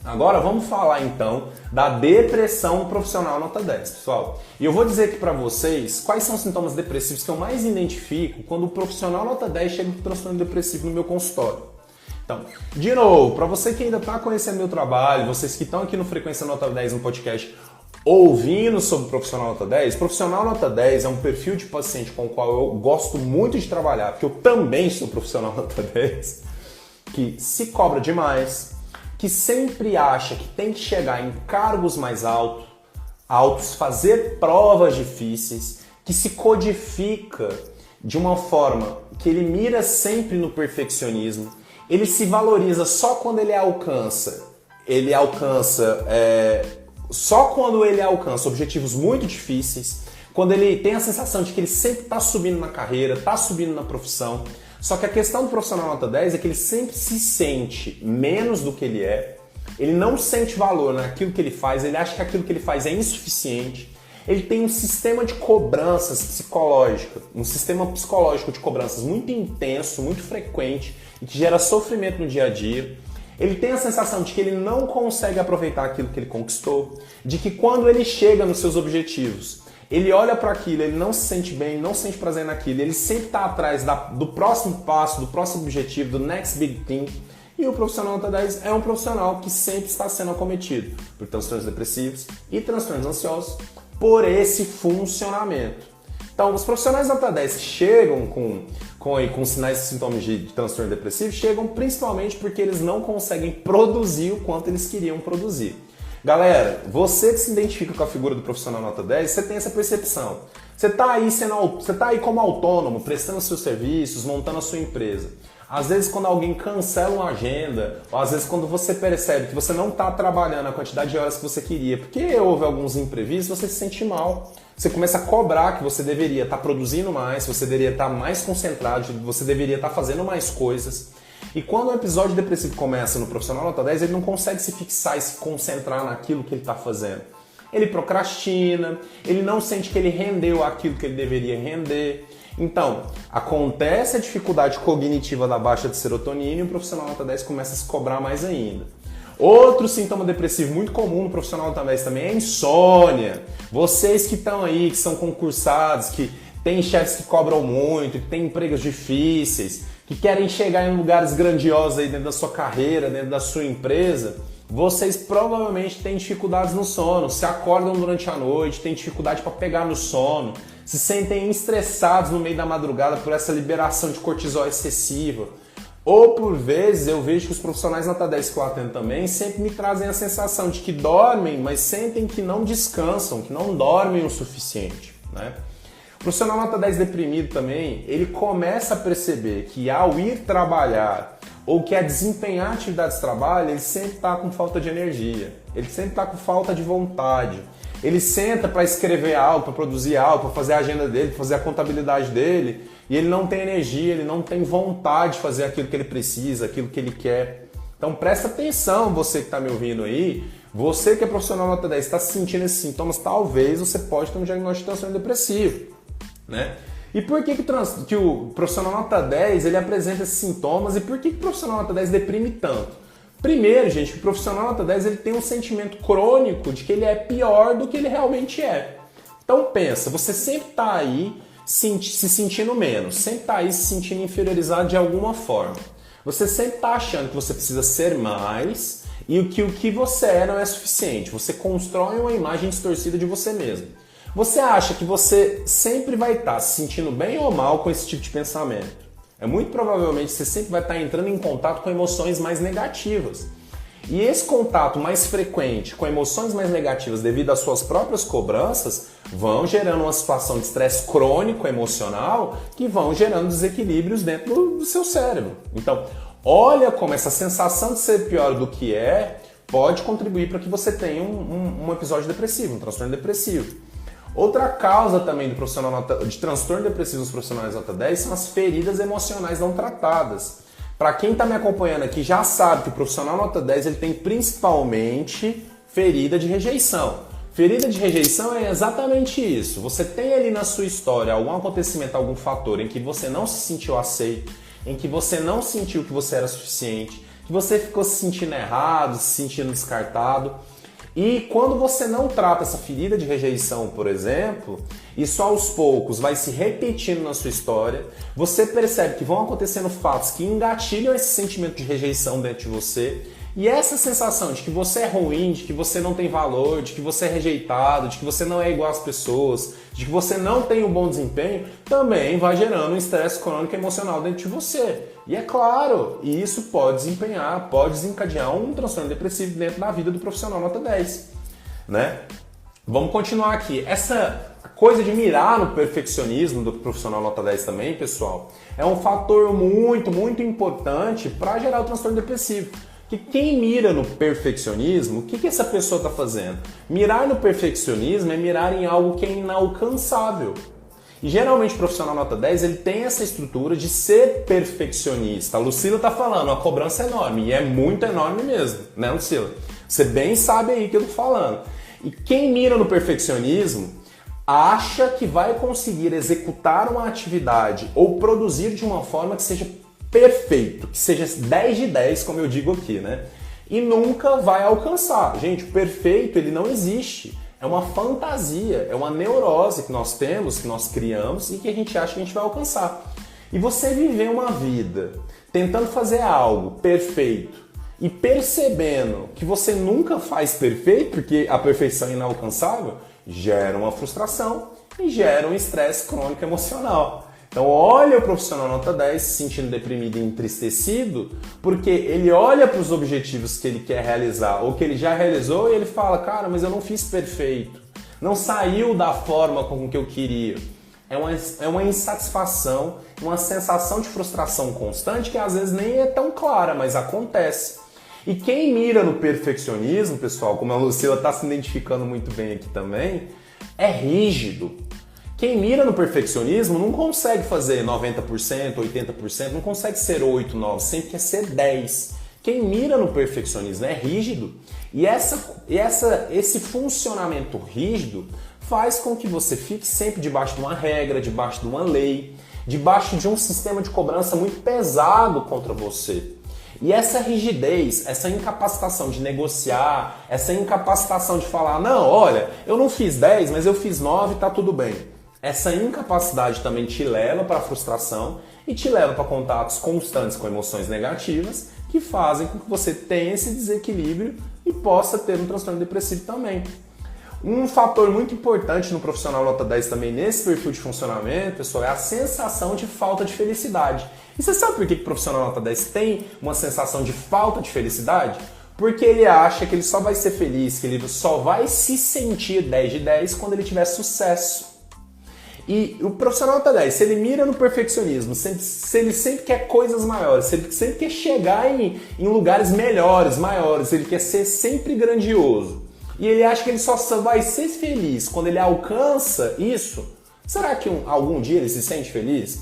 Agora vamos falar então da depressão profissional nota 10, pessoal. E eu vou dizer aqui para vocês quais são os sintomas depressivos que eu mais identifico quando o profissional nota 10 chega com transtorno depressivo no meu consultório. Então, de novo, para você que ainda está conhecendo meu trabalho, vocês que estão aqui no Frequência Nota 10 no podcast ouvindo sobre o profissional nota 10, profissional nota 10 é um perfil de paciente com o qual eu gosto muito de trabalhar, porque eu também sou profissional nota 10, que se cobra demais, que sempre acha que tem que chegar em cargos mais altos, fazer provas difíceis, que se codifica de uma forma que ele mira sempre no perfeccionismo, ele se valoriza só quando só quando ele alcança objetivos muito difíceis, quando ele tem a sensação de que ele sempre está subindo na carreira, está subindo na profissão. Só que a questão do profissional nota 10 é que ele sempre se sente menos do que ele não sente valor naquilo que ele faz, ele acha que aquilo que ele faz é insuficiente, ele tem um sistema de cobranças psicológicas, um sistema psicológico de cobranças muito intenso, muito frequente e que gera sofrimento no dia a dia. Ele tem a sensação de que ele não consegue aproveitar aquilo que ele conquistou, de que quando ele chega nos seus objetivos, ele olha para aquilo, ele não se sente bem, não sente prazer naquilo, ele sempre está atrás do próximo passo, do próximo objetivo, do next big thing. E o profissional nota 10 é um profissional que sempre está sendo acometido por transtornos depressivos e transtornos ansiosos por esse funcionamento. Então, os profissionais nota 10 que chegam com sinais e sintomas de transtorno depressivo chegam principalmente porque eles não conseguem produzir o quanto eles queriam produzir. Galera, você que se identifica com a figura do profissional nota 10, você tem essa percepção. Você está aí como autônomo, prestando seus serviços, montando a sua empresa. Às vezes quando alguém cancela uma agenda, ou às vezes quando você percebe que você não está trabalhando a quantidade de horas que você queria, porque houve alguns imprevistos, você se sente mal. Você começa a cobrar que você deveria estar produzindo mais, você deveria estar mais concentrado, você deveria estar fazendo mais coisas. E quando o episódio depressivo começa no profissional nota 10, ele não consegue se fixar e se concentrar naquilo que ele está fazendo. Ele procrastina, ele não sente que ele rendeu aquilo que ele deveria render. Então, acontece a dificuldade cognitiva da baixa de serotonina e o profissional nota 10 começa a se cobrar mais ainda. Outro sintoma depressivo muito comum no profissional nota 10 também é a insônia. Vocês que estão aí, que são concursados, que têm chefes que cobram muito, que têm empregos difíceis, que querem chegar em lugares grandiosos aí dentro da sua carreira, dentro da sua empresa, vocês provavelmente têm dificuldades no sono, se acordam durante a noite, têm dificuldade para pegar no sono, se sentem estressados no meio da madrugada por essa liberação de cortisol excessiva. Ou por vezes eu vejo que os profissionais nota 10 que eu atendo também sempre me trazem a sensação de que dormem, mas sentem que não descansam, que não dormem o suficiente, né? O profissional nota 10 deprimido também, ele começa a perceber que ao ir trabalhar ou que a desempenhar atividades de trabalho, ele sempre está com falta de energia, ele sempre está com falta de vontade. Ele senta para escrever algo, para produzir algo, para fazer a agenda dele, para fazer a contabilidade dele, e ele não tem energia, ele não tem vontade de fazer aquilo que ele precisa, aquilo que ele quer. Então presta atenção, você que está me ouvindo aí, você que é profissional nota 10, está sentindo esses sintomas, talvez você pode ter um diagnóstico de transtorno depressivo, né? E por que o profissional nota 10 ele apresenta esses sintomas e por que o profissional nota 10 deprime tanto? Primeiro, gente, o profissional nota 10 ele tem um sentimento crônico de que ele é pior do que ele realmente é. Então pensa, você sempre está aí se sentindo menos, sempre está aí se sentindo inferiorizado de alguma forma. Você sempre está achando que você precisa ser mais e que o que você é não é suficiente. Você constrói uma imagem distorcida de você mesmo. Você acha que você sempre vai estar se sentindo bem ou mal com esse tipo de pensamento. É muito provavelmente você sempre vai estar entrando em contato com emoções mais negativas. E esse contato mais frequente com emoções mais negativas devido às suas próprias cobranças vão gerando uma situação de estresse crônico emocional que vão gerando desequilíbrios dentro do seu cérebro. Então, olha como essa sensação de ser pior do que é pode contribuir para que você tenha um episódio depressivo, um transtorno depressivo. Outra causa também do profissional de transtorno depressivo dos profissionais nota 10 são as feridas emocionais não tratadas. Para quem está me acompanhando aqui já sabe que o profissional nota 10 ele tem principalmente ferida de rejeição. Ferida de rejeição é exatamente isso. Você tem ali na sua história algum acontecimento, algum fator em que você não se sentiu aceito, em que você não sentiu que você era suficiente, que você ficou se sentindo errado, se sentindo descartado. E quando você não trata essa ferida de rejeição, por exemplo, isso aos poucos vai se repetindo na sua história, você percebe que vão acontecendo fatos que engatilham esse sentimento de rejeição dentro de você, e essa sensação de que você é ruim, de que você não tem valor, de que você é rejeitado, de que você não é igual às pessoas, de que você não tem um bom desempenho, também vai gerando um estresse crônico emocional dentro de você. E é claro, isso pode desencadear um transtorno depressivo dentro da vida do profissional nota 10, né? Vamos continuar aqui. Essa coisa de mirar no perfeccionismo do profissional nota 10 também, pessoal, é um fator muito, muito importante para gerar o transtorno depressivo. Que quem mira no perfeccionismo, o que essa pessoa está fazendo? Mirar no perfeccionismo é mirar em algo que é inalcançável. E geralmente o profissional nota 10 ele tem essa estrutura de ser perfeccionista. A Lucila está falando, a cobrança é enorme, e é muito enorme mesmo, né, Lucila? Você bem sabe aí que eu estou falando. E quem mira no perfeccionismo acha que vai conseguir executar uma atividade ou produzir de uma forma que seja perfeito, que seja 10 de 10, como eu digo aqui, né? E nunca vai alcançar. Gente, o perfeito, ele não existe. É uma fantasia, é uma neurose que nós temos, que nós criamos e que a gente acha que a gente vai alcançar. E você viver uma vida tentando fazer algo perfeito e percebendo que você nunca faz perfeito, porque a perfeição é inalcançável, gera uma frustração e gera um estresse crônico emocional. Então olha o profissional nota 10 se sentindo deprimido e entristecido, porque ele olha para os objetivos que ele quer realizar ou que ele já realizou e ele fala, cara, mas eu não fiz perfeito, não saiu da forma como que eu queria. É uma insatisfação, uma sensação de frustração constante que às vezes nem é tão clara, mas acontece. E quem mira no perfeccionismo, pessoal, como a Lucila está se identificando muito bem aqui também, é rígido. Quem mira no perfeccionismo não consegue fazer 90%, 80%, não consegue ser 8, 9, sempre quer ser 10. Quem mira no perfeccionismo é rígido e esse funcionamento rígido faz com que você fique sempre debaixo de uma regra, debaixo de uma lei. debaixo de um sistema de cobrança muito pesado contra você. E essa rigidez, essa incapacitação de negociar, essa incapacitação de falar, não, olha, eu não fiz 10, mas eu fiz 9, tá tudo bem. Essa incapacidade também te leva para a frustração e te leva para contatos constantes com emoções negativas que fazem com que você tenha esse desequilíbrio e possa ter um transtorno depressivo também. Um fator muito importante no profissional nota 10 também nesse perfil de funcionamento, pessoal, é a sensação de falta de felicidade. E você sabe por que o profissional nota 10 tem uma sensação de falta de felicidade? Porque ele acha que ele só vai ser feliz, que ele só vai se sentir 10 de 10 quando ele tiver sucesso. E o profissional nota 10, se ele mira no perfeccionismo, se ele sempre quer coisas maiores, se ele sempre quer chegar em lugares melhores, maiores, ele quer ser sempre grandioso, e ele acha que ele só vai ser feliz quando ele alcança isso, será que algum dia ele se sente feliz?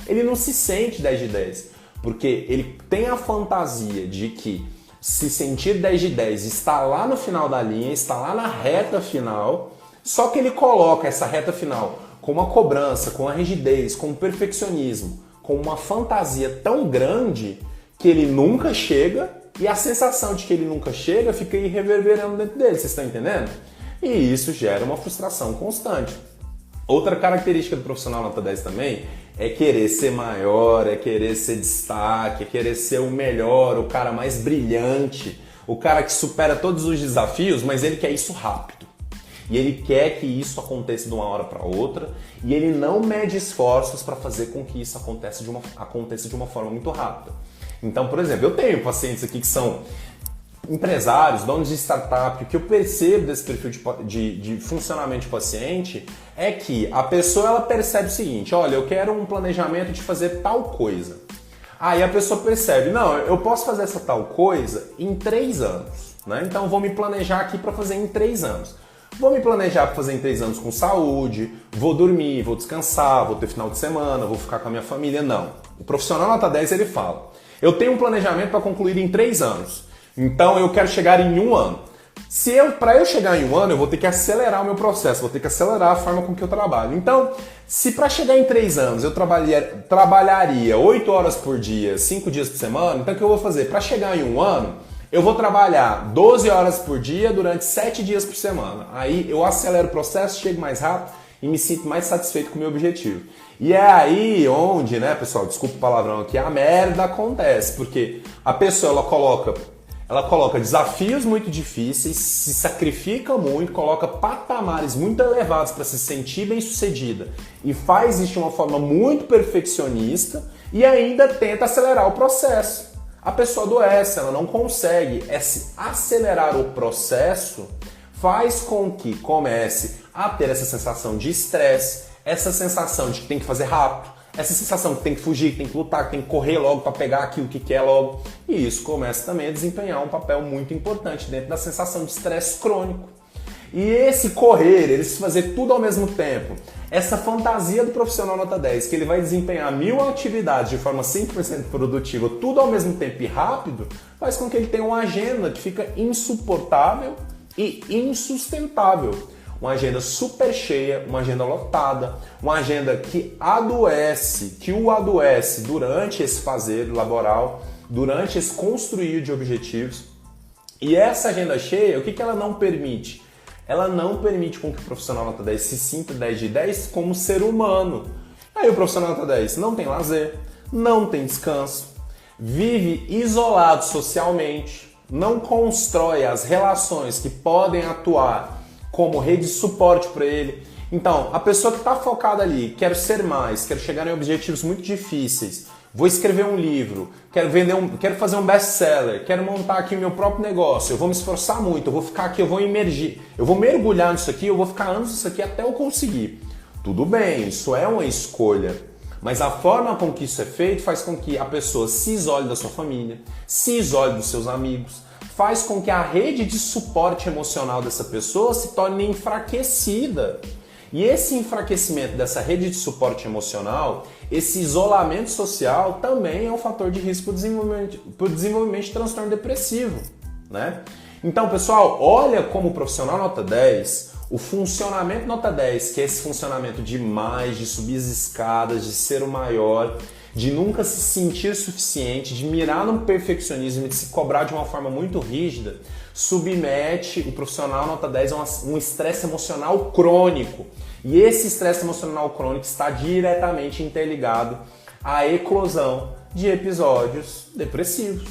Ele não se sente 10 de 10, porque ele tem a fantasia de que se sentir 10 de 10 está lá no final da linha, está lá na reta final, só que ele coloca essa reta final com uma cobrança, com a rigidez, com o perfeccionismo, com uma fantasia tão grande que ele nunca chega e a sensação de que ele nunca chega fica aí reverberando dentro dele, vocês estão entendendo? E isso gera uma frustração constante. Outra característica do profissional nota 10 também é querer ser maior, é querer ser destaque, é querer ser o melhor, o cara mais brilhante, o cara que supera todos os desafios, mas ele quer isso rápido. E ele quer que isso aconteça de uma hora para outra e ele não mede esforços para fazer com que isso aconteça de uma forma muito rápida. Então, por exemplo, eu tenho pacientes aqui que são empresários, donos de startup. O que eu percebo desse perfil de funcionamento de paciente é que a pessoa ela percebe o seguinte, olha, eu quero um planejamento de fazer tal coisa. Aí a pessoa percebe, não, eu posso fazer essa tal coisa em 3 anos, né? Então vou me planejar aqui para fazer em 3 anos. Vou me planejar para fazer em 3 anos com saúde, vou dormir, vou descansar, vou ter final de semana, vou ficar com a minha família. Não. O profissional nota 10 ele fala, eu tenho um planejamento para concluir em 3 anos, então eu quero chegar em 1 ano. Para eu chegar em 1 ano, eu vou ter que acelerar o meu processo, vou ter que acelerar a forma com que eu trabalho. Então, se para chegar em 3 anos eu trabalharia 8 horas por dia, 5 dias por semana, então o que eu vou fazer? Para chegar em 1 ano, eu vou trabalhar 12 horas por dia durante 7 dias por semana. Aí eu acelero o processo, chego mais rápido e me sinto mais satisfeito com o meu objetivo. E é aí onde, né, pessoal, desculpa o palavrão aqui, a merda acontece. Porque a pessoa, ela coloca desafios muito difíceis, se sacrifica muito, coloca patamares muito elevados para se sentir bem-sucedida e faz isso de uma forma muito perfeccionista e ainda tenta acelerar o processo. A pessoa adoece, ela não consegue. Esse acelerar o processo faz com que comece a ter essa sensação de estresse, essa sensação de que tem que fazer rápido, essa sensação que tem que fugir, que tem que lutar, que tem que correr logo para pegar aquilo que quer logo. E isso começa também a desempenhar um papel muito importante dentro da sensação de estresse crônico. E esse correr, ele se fazer tudo ao mesmo tempo, essa fantasia do profissional nota 10, que ele vai desempenhar 1000 atividades de forma 100% produtiva, tudo ao mesmo tempo e rápido, faz com que ele tenha uma agenda que fica insuportável e insustentável. Uma agenda super cheia, uma agenda lotada, uma agenda que o adoece durante esse fazer laboral, durante esse construir de objetivos. E essa agenda cheia, o que ela não permite? Ela não permite com que o profissional nota 10 se sinta 10 de 10 como ser humano. Aí o profissional nota 10 não tem lazer, não tem descanso, vive isolado socialmente, não constrói as relações que podem atuar como rede de suporte para ele. Então, a pessoa que está focada ali, quero ser mais, quero chegar em objetivos muito difíceis, vou escrever um livro, quero fazer um best-seller, quero montar aqui o meu próprio negócio, eu vou me esforçar muito, eu vou ficar aqui, eu vou emergir, eu vou mergulhar nisso aqui, eu vou ficar anos nisso aqui até eu conseguir. Tudo bem, isso é uma escolha, mas a forma com que isso é feito faz com que a pessoa se isole da sua família, se isole dos seus amigos, faz com que a rede de suporte emocional dessa pessoa se torne enfraquecida. E esse enfraquecimento dessa rede de suporte emocional, esse isolamento social também é um fator de risco para o desenvolvimento de transtorno depressivo, né? Então, pessoal, olha como o profissional nota 10, O funcionamento nota 10, que é esse funcionamento de mais, de subir as escadas, de ser o maior, de nunca se sentir suficiente, de mirar no perfeccionismo e de se cobrar de uma forma muito rígida, submete o profissional nota 10 a um estresse emocional crônico. E esse estresse emocional crônico está diretamente interligado à eclosão de episódios depressivos.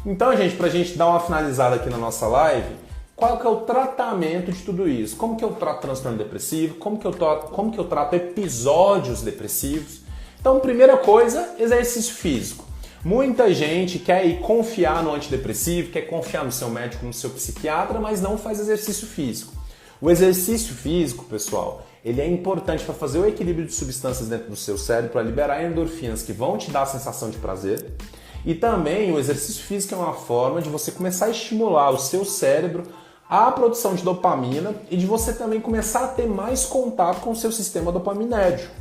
Então, gente, pra gente dar uma finalizada aqui na nossa live, qual que é o tratamento de tudo isso? Como que eu trato transtorno depressivo? Como que eu trato episódios depressivos? Então, primeira coisa, exercício físico. Muita gente quer ir confiar no antidepressivo, quer confiar no seu médico, no seu psiquiatra, mas não faz exercício físico. O exercício físico, pessoal, ele é importante para fazer o equilíbrio de substâncias dentro do seu cérebro, para liberar endorfinas que vão te dar a sensação de prazer. E também o exercício físico é uma forma de você começar a estimular o seu cérebro a produção de dopamina e de você também começar a ter mais contato com o seu sistema dopaminérgico.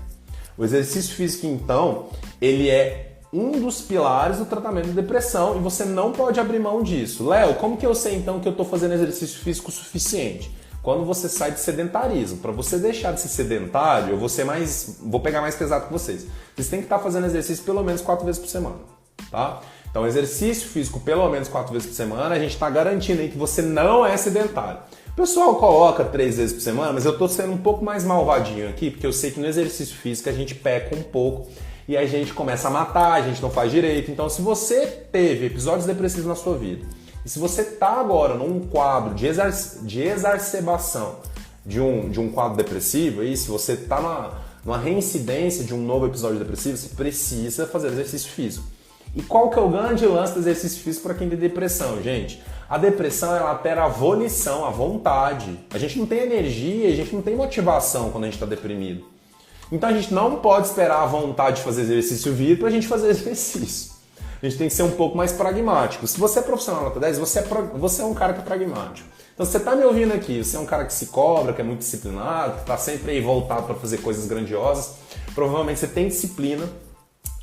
O exercício físico, então, ele é um dos pilares do tratamento da depressão e você não pode abrir mão disso. Léo, como que eu sei então que eu estou fazendo exercício físico o suficiente? Quando você sai de sedentarismo. Para você deixar de ser sedentário, eu vou pegar mais pesado que vocês. Vocês têm que estar fazendo exercício pelo menos 4 vezes por semana, tá? Então, exercício físico pelo menos 4 vezes por semana, a gente está garantindo aí que você não é sedentário. O pessoal coloca 3 vezes por semana, mas eu estou sendo um pouco mais malvadinho aqui, porque eu sei que no exercício físico a gente peca um pouco e a gente começa a matar, a gente não faz direito. Então, se você teve episódios depressivos na sua vida, e se você está agora num quadro de exacerbação de um quadro depressivo, aí, se você está numa reincidência de um novo episódio depressivo, você precisa fazer exercício físico. E qual que é o grande lance do exercício físico para quem tem depressão, gente? A depressão, ela altera a volição, a vontade. A gente não tem energia, a gente não tem motivação quando a gente está deprimido. Então a gente não pode esperar a vontade de fazer exercício vir para a gente fazer exercício. A gente tem que ser um pouco mais pragmático. Se você é profissional nota 10, você é um cara que é pragmático. Então, se você está me ouvindo aqui, você é um cara que se cobra, que é muito disciplinado, que está sempre aí voltado para fazer coisas grandiosas, provavelmente você tem disciplina.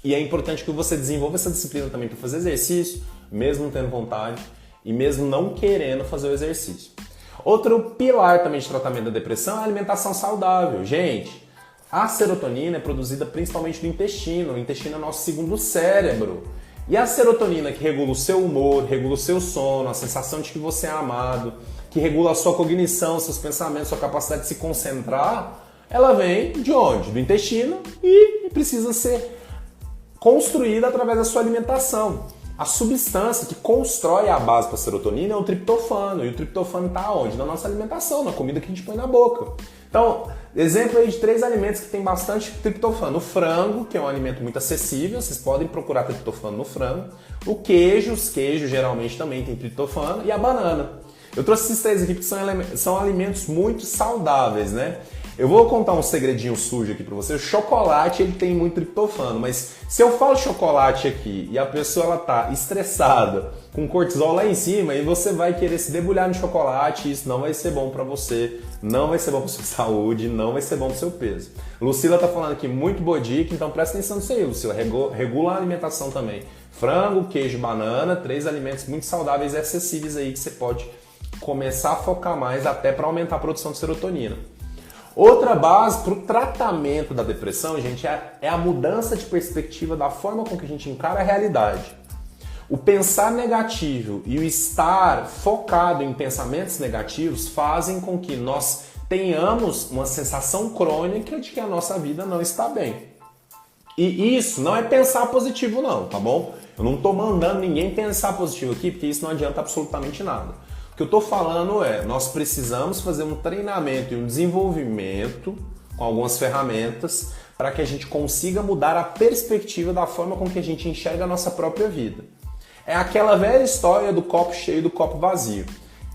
E é importante que você desenvolva essa disciplina também para fazer exercício, mesmo não tendo vontade e mesmo não querendo fazer o exercício. Outro pilar também de tratamento da depressão é a alimentação saudável. Gente, a serotonina é produzida principalmente no intestino. O intestino é o nosso segundo cérebro. E a serotonina que regula o seu humor, regula o seu sono, a sensação de que você é amado, que regula a sua cognição, seus pensamentos, sua capacidade de se concentrar, ela vem de onde? Do intestino e precisa ser construída através da sua alimentação. A substância que constrói a base para a serotonina é o triptofano. E o triptofano está onde? Na nossa alimentação, na comida que a gente põe na boca. Então, exemplo aí de 3 alimentos que tem bastante triptofano. O frango, que é um alimento muito acessível, vocês podem procurar triptofano no frango. O queijo, os queijos geralmente também tem triptofano. E a banana. Eu trouxe esses 3 aqui porque são alimentos muito saudáveis, né? Eu vou contar um segredinho sujo aqui pra você. O chocolate, ele tem muito triptofano, mas se eu falo chocolate aqui e a pessoa ela tá estressada, com cortisol lá em cima, e você vai querer se debulhar no chocolate, isso não vai ser bom pra você, não vai ser bom pra sua saúde, não vai ser bom pro seu peso. Lucila tá falando aqui, muito boa dica, então presta atenção nisso aí, Lucila. Regula a alimentação também. Frango, queijo, banana, 3 alimentos muito saudáveis e acessíveis aí que você pode começar a focar mais até para aumentar a produção de serotonina. Outra base para o tratamento da depressão, gente, é a mudança de perspectiva da forma com que a gente encara a realidade. O pensar negativo e o estar focado em pensamentos negativos fazem com que nós tenhamos uma sensação crônica de que a nossa vida não está bem. E isso não é pensar positivo não, tá bom? Eu não estou mandando ninguém pensar positivo aqui, porque isso não adianta absolutamente nada. O que eu estou falando é, nós precisamos fazer um treinamento e um desenvolvimento com algumas ferramentas para que a gente consiga mudar a perspectiva da forma com que a gente enxerga a nossa própria vida. É aquela velha história do copo cheio e do copo vazio.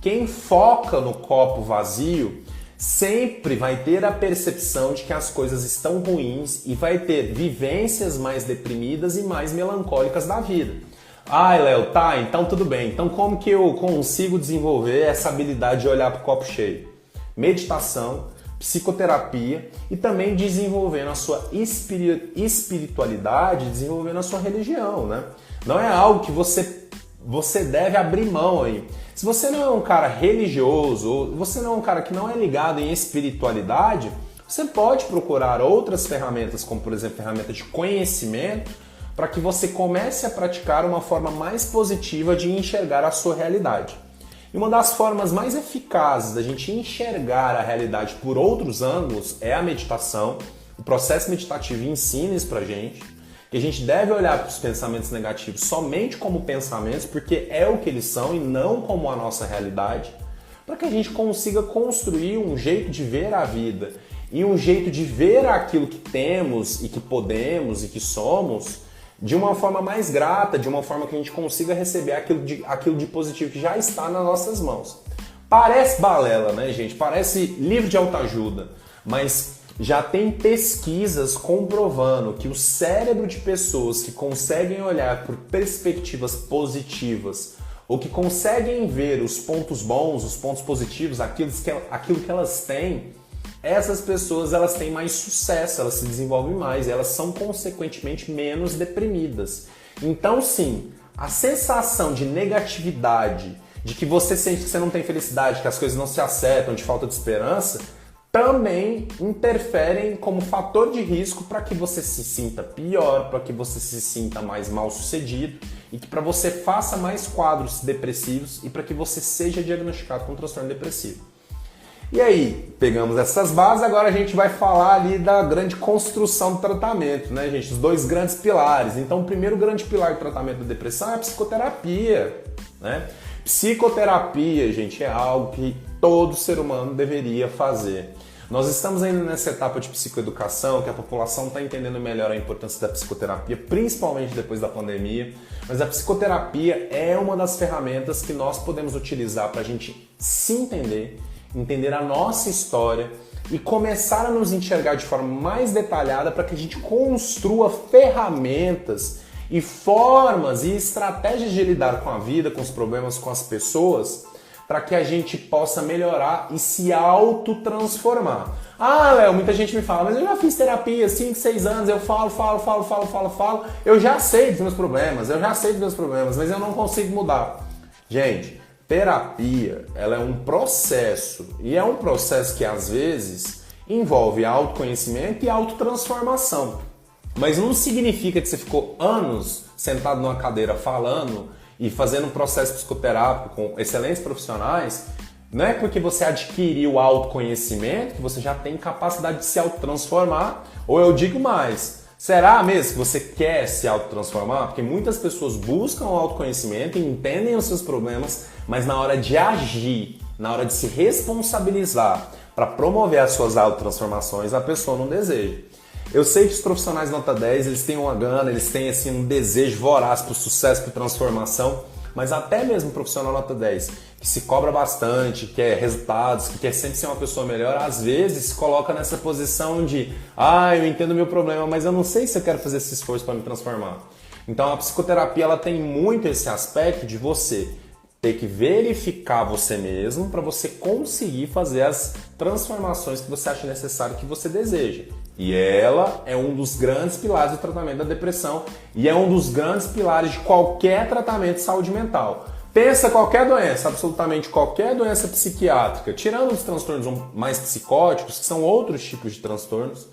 Quem foca no copo vazio sempre vai ter a percepção de que as coisas estão ruins e vai ter vivências mais deprimidas e mais melancólicas da vida. Ai, Léo, tá, então tudo bem. Então como que eu consigo desenvolver essa habilidade de olhar para o copo cheio? Meditação, psicoterapia e também desenvolvendo a sua espiritualidade, desenvolvendo a sua religião, né? Não é algo que você você deve abrir mão aí. Se você não é um cara religioso, ou você não é um cara que não é ligado em espiritualidade, você pode procurar outras ferramentas, como por exemplo, ferramenta de conhecimento, para que você comece a praticar uma forma mais positiva de enxergar a sua realidade. E uma das formas mais eficazes da gente enxergar a realidade por outros ângulos é a meditação. O processo meditativo ensina isso pra gente, que a gente deve olhar para os pensamentos negativos somente como pensamentos, porque é o que eles são e não como a nossa realidade, para que a gente consiga construir um jeito de ver a vida e um jeito de ver aquilo que temos e que podemos e que somos de uma forma mais grata, de uma forma que a gente consiga receber aquilo de positivo que já está nas nossas mãos. Parece balela, né, gente? Parece livro de autoajuda, mas já tem pesquisas comprovando que o cérebro de pessoas que conseguem olhar por perspectivas positivas ou que conseguem ver os pontos bons, os pontos positivos, aquilo que elas têm, essas pessoas elas têm mais sucesso, elas se desenvolvem mais, elas são consequentemente menos deprimidas. Então sim, a sensação de negatividade, de que você sente que você não tem felicidade, que as coisas não se acertam, de falta de esperança, também interferem como fator de risco para que você se sinta pior, para que você se sinta mais mal sucedido e que para você faça mais quadros depressivos e para que você seja diagnosticado com transtorno depressivo. E aí, pegamos essas bases, agora a gente vai falar ali da grande construção do tratamento, né, gente? Os dois grandes pilares. Então, o primeiro grande pilar do tratamento da depressão é a psicoterapia, né? Psicoterapia, gente, é algo que todo ser humano deveria fazer. Nós estamos ainda nessa etapa de psicoeducação, que a população está entendendo melhor a importância da psicoterapia, principalmente depois da pandemia. Mas a psicoterapia é uma das ferramentas que nós podemos utilizar para a gente se entender a nossa história e começar a nos enxergar de forma mais detalhada para que a gente construa ferramentas e formas e estratégias de lidar com a vida, com os problemas, com as pessoas, para que a gente possa melhorar e se autotransformar. Ah, Léo, muita gente me fala, mas eu já fiz terapia 5, 6 anos, eu falo, eu já sei dos meus problemas, mas eu não consigo mudar. Gente, terapia, ela é um processo, e é um processo que às vezes envolve autoconhecimento e autotransformação. Mas não significa que você ficou anos sentado numa cadeira falando e fazendo um processo psicoterápico com excelentes profissionais, não é porque você adquiriu autoconhecimento que você já tem capacidade de se autotransformar, ou eu digo mais, será mesmo que você quer se autotransformar? Porque muitas pessoas buscam o autoconhecimento e entendem os seus problemas, mas na hora de agir, na hora de se responsabilizar para promover as suas autotransformações, a pessoa não deseja. Eu sei que os profissionais nota 10, eles têm uma gana, eles têm assim, um desejo voraz por sucesso, por transformação, mas até mesmo o profissional nota 10, que se cobra bastante, que quer resultados, que quer sempre ser uma pessoa melhor, às vezes se coloca nessa posição de eu entendo o meu problema, mas eu não sei se eu quero fazer esse esforço para me transformar. Então a psicoterapia ela tem muito esse aspecto de você ter que verificar você mesmo para você conseguir fazer as transformações que você acha necessário, que você deseja. E ela é um dos grandes pilares do tratamento da depressão e é um dos grandes pilares de qualquer tratamento de saúde mental. Pensa qualquer doença, absolutamente qualquer doença psiquiátrica, tirando os transtornos mais psicóticos, que são outros tipos de transtornos,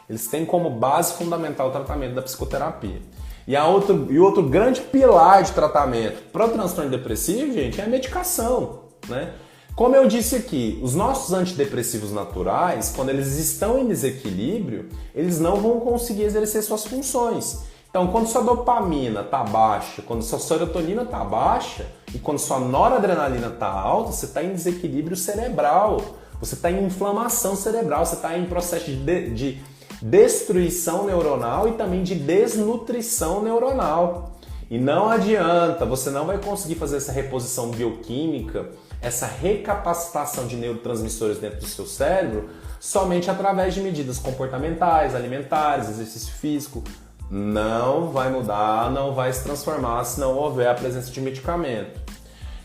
eles têm como base fundamental o tratamento da psicoterapia. E o outro grande pilar de tratamento para o transtorno depressivo, gente, é a medicação, né? Como eu disse aqui, os nossos antidepressivos naturais, quando eles estão em desequilíbrio, eles não vão conseguir exercer suas funções. Então, quando sua dopamina está baixa, quando sua serotonina está baixa e quando sua noradrenalina está alta, você está em desequilíbrio cerebral, você está em inflamação cerebral, você está em processo de destruição neuronal e também de desnutrição neuronal. E não adianta, você não vai conseguir fazer essa reposição bioquímica, essa recapacitação de neurotransmissores dentro do seu cérebro somente através de medidas comportamentais, alimentares, exercício físico. Não vai mudar, não vai se transformar se não houver a presença de medicamento.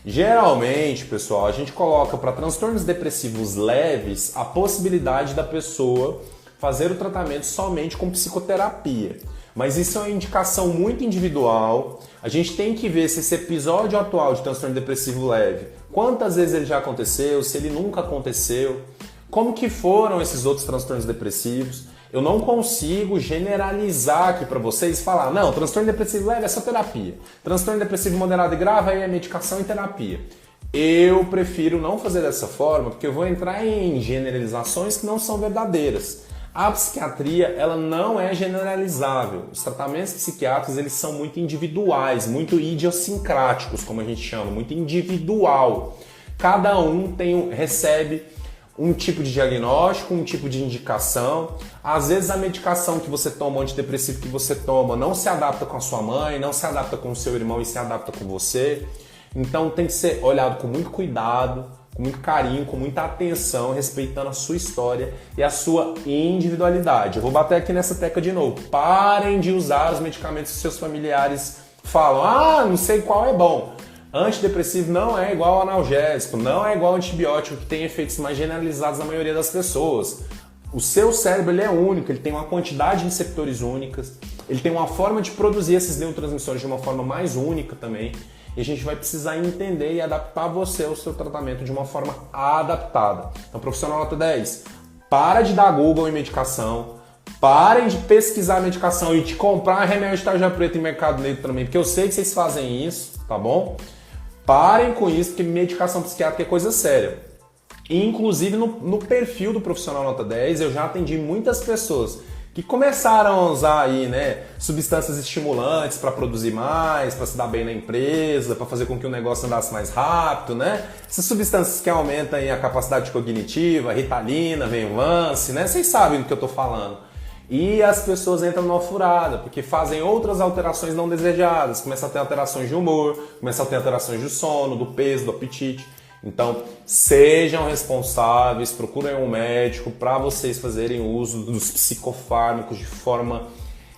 Geralmente, pessoal, a gente coloca para transtornos depressivos leves a possibilidade da pessoa fazer o tratamento somente com psicoterapia. Mas isso é uma indicação muito individual. A gente tem que ver se esse episódio atual de transtorno depressivo leve, quantas vezes ele já aconteceu, se ele nunca aconteceu, como que foram esses outros transtornos depressivos. Eu não consigo generalizar aqui para vocês e falar, não, transtorno depressivo leve é só terapia. Transtorno depressivo moderado e grave aí é medicação e terapia. Eu prefiro não fazer dessa forma, porque eu vou entrar em generalizações que não são verdadeiras. A psiquiatria, ela não é generalizável. Os tratamentos psiquiátricos, eles são muito individuais, muito idiosincráticos, como a gente chama, muito individual. Cada um recebe um tipo de diagnóstico, um tipo de indicação. Às vezes a medicação que você toma, o antidepressivo que você toma, não se adapta com a sua mãe, não se adapta com o seu irmão e se adapta com você. Então tem que ser olhado com muito cuidado, com muito carinho, com muita atenção, respeitando a sua história e a sua individualidade. Eu vou bater aqui nessa tecla de novo. Parem de usar os medicamentos que seus familiares falam. Não sei qual é bom. Antidepressivo não é igual ao analgésico, não é igual ao antibiótico, que tem efeitos mais generalizados na maioria das pessoas. O seu cérebro ele é único, ele tem uma quantidade de receptores únicas, ele tem uma forma de produzir esses neurotransmissores de uma forma mais única também. E a gente vai precisar entender e adaptar você ao seu tratamento de uma forma adaptada. Então, profissional nota 10, para de dar Google em medicação, parem de pesquisar medicação e de comprar remédio de tarja preta em mercado negro também, porque eu sei que vocês fazem isso, tá bom? Parem com isso, porque medicação psiquiátrica é coisa séria. E, inclusive, no perfil do profissional nota 10, eu já atendi muitas pessoas que começaram a usar aí, né, substâncias estimulantes para produzir mais, para se dar bem na empresa, para fazer com que o negócio andasse mais rápido, né? Essas substâncias que aumentam aí a capacidade cognitiva, Ritalina, Venvance, né? Vocês sabem do que eu estou falando. E as pessoas entram numa furada, porque fazem outras alterações não desejadas, começam a ter alterações de humor, começam a ter alterações de sono, do peso, do apetite. Então, sejam responsáveis, procurem um médico para vocês fazerem uso dos psicofármacos de forma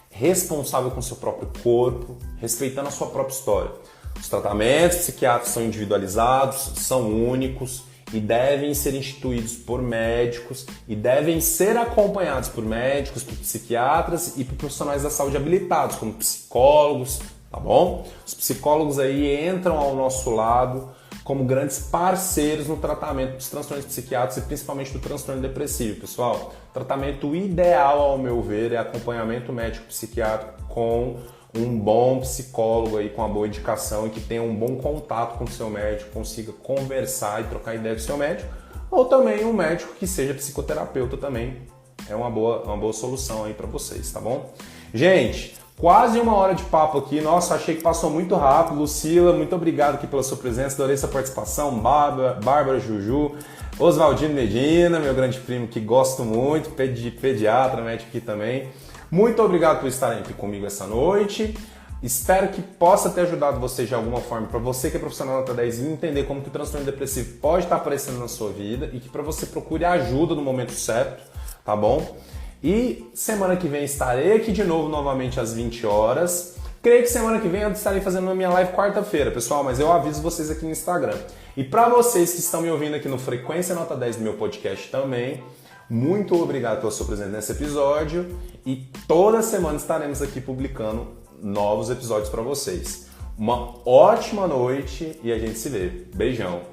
responsável com o seu próprio corpo, respeitando a sua própria história. Os tratamentos psiquiátricos são individualizados, são únicos e devem ser instituídos por médicos e devem ser acompanhados por médicos, por psiquiatras e por profissionais da saúde habilitados, como psicólogos, tá bom? Os psicólogos aí entram ao nosso lado como grandes parceiros no tratamento dos transtornos psiquiátricos e principalmente do transtorno depressivo. Pessoal, o tratamento ideal, ao meu ver, é acompanhamento médico psiquiátrico com um bom psicólogo aí, com uma boa indicação e que tenha um bom contato com o seu médico, consiga conversar e trocar ideia com o seu médico, ou também um médico que seja psicoterapeuta também. É uma boa solução aí para vocês, tá bom? Gente, quase 1 hora de papo aqui. Nossa, achei que passou muito rápido. Lucila, muito obrigado aqui pela sua presença. Adorei sua participação. Bárbara, Juju, Oswaldino Medina, meu grande primo que gosto muito, pediatra, médico aqui também. Muito obrigado por estarem aqui comigo essa noite. Espero que possa ter ajudado você de alguma forma, para você que é profissional nota 10 e entender como que o transtorno depressivo pode estar aparecendo na sua vida e que para você procure ajuda no momento certo, tá bom? E semana que vem estarei aqui de novo, novamente às 20 horas. Creio que semana que vem eu estarei fazendo a minha live quarta-feira, pessoal, mas eu aviso vocês aqui no Instagram. E para vocês que estão me ouvindo aqui no Frequência Nota 10 do meu podcast também, muito obrigado pela sua presença nesse episódio e toda semana estaremos aqui publicando novos episódios para vocês. Uma ótima noite e a gente se vê. Beijão!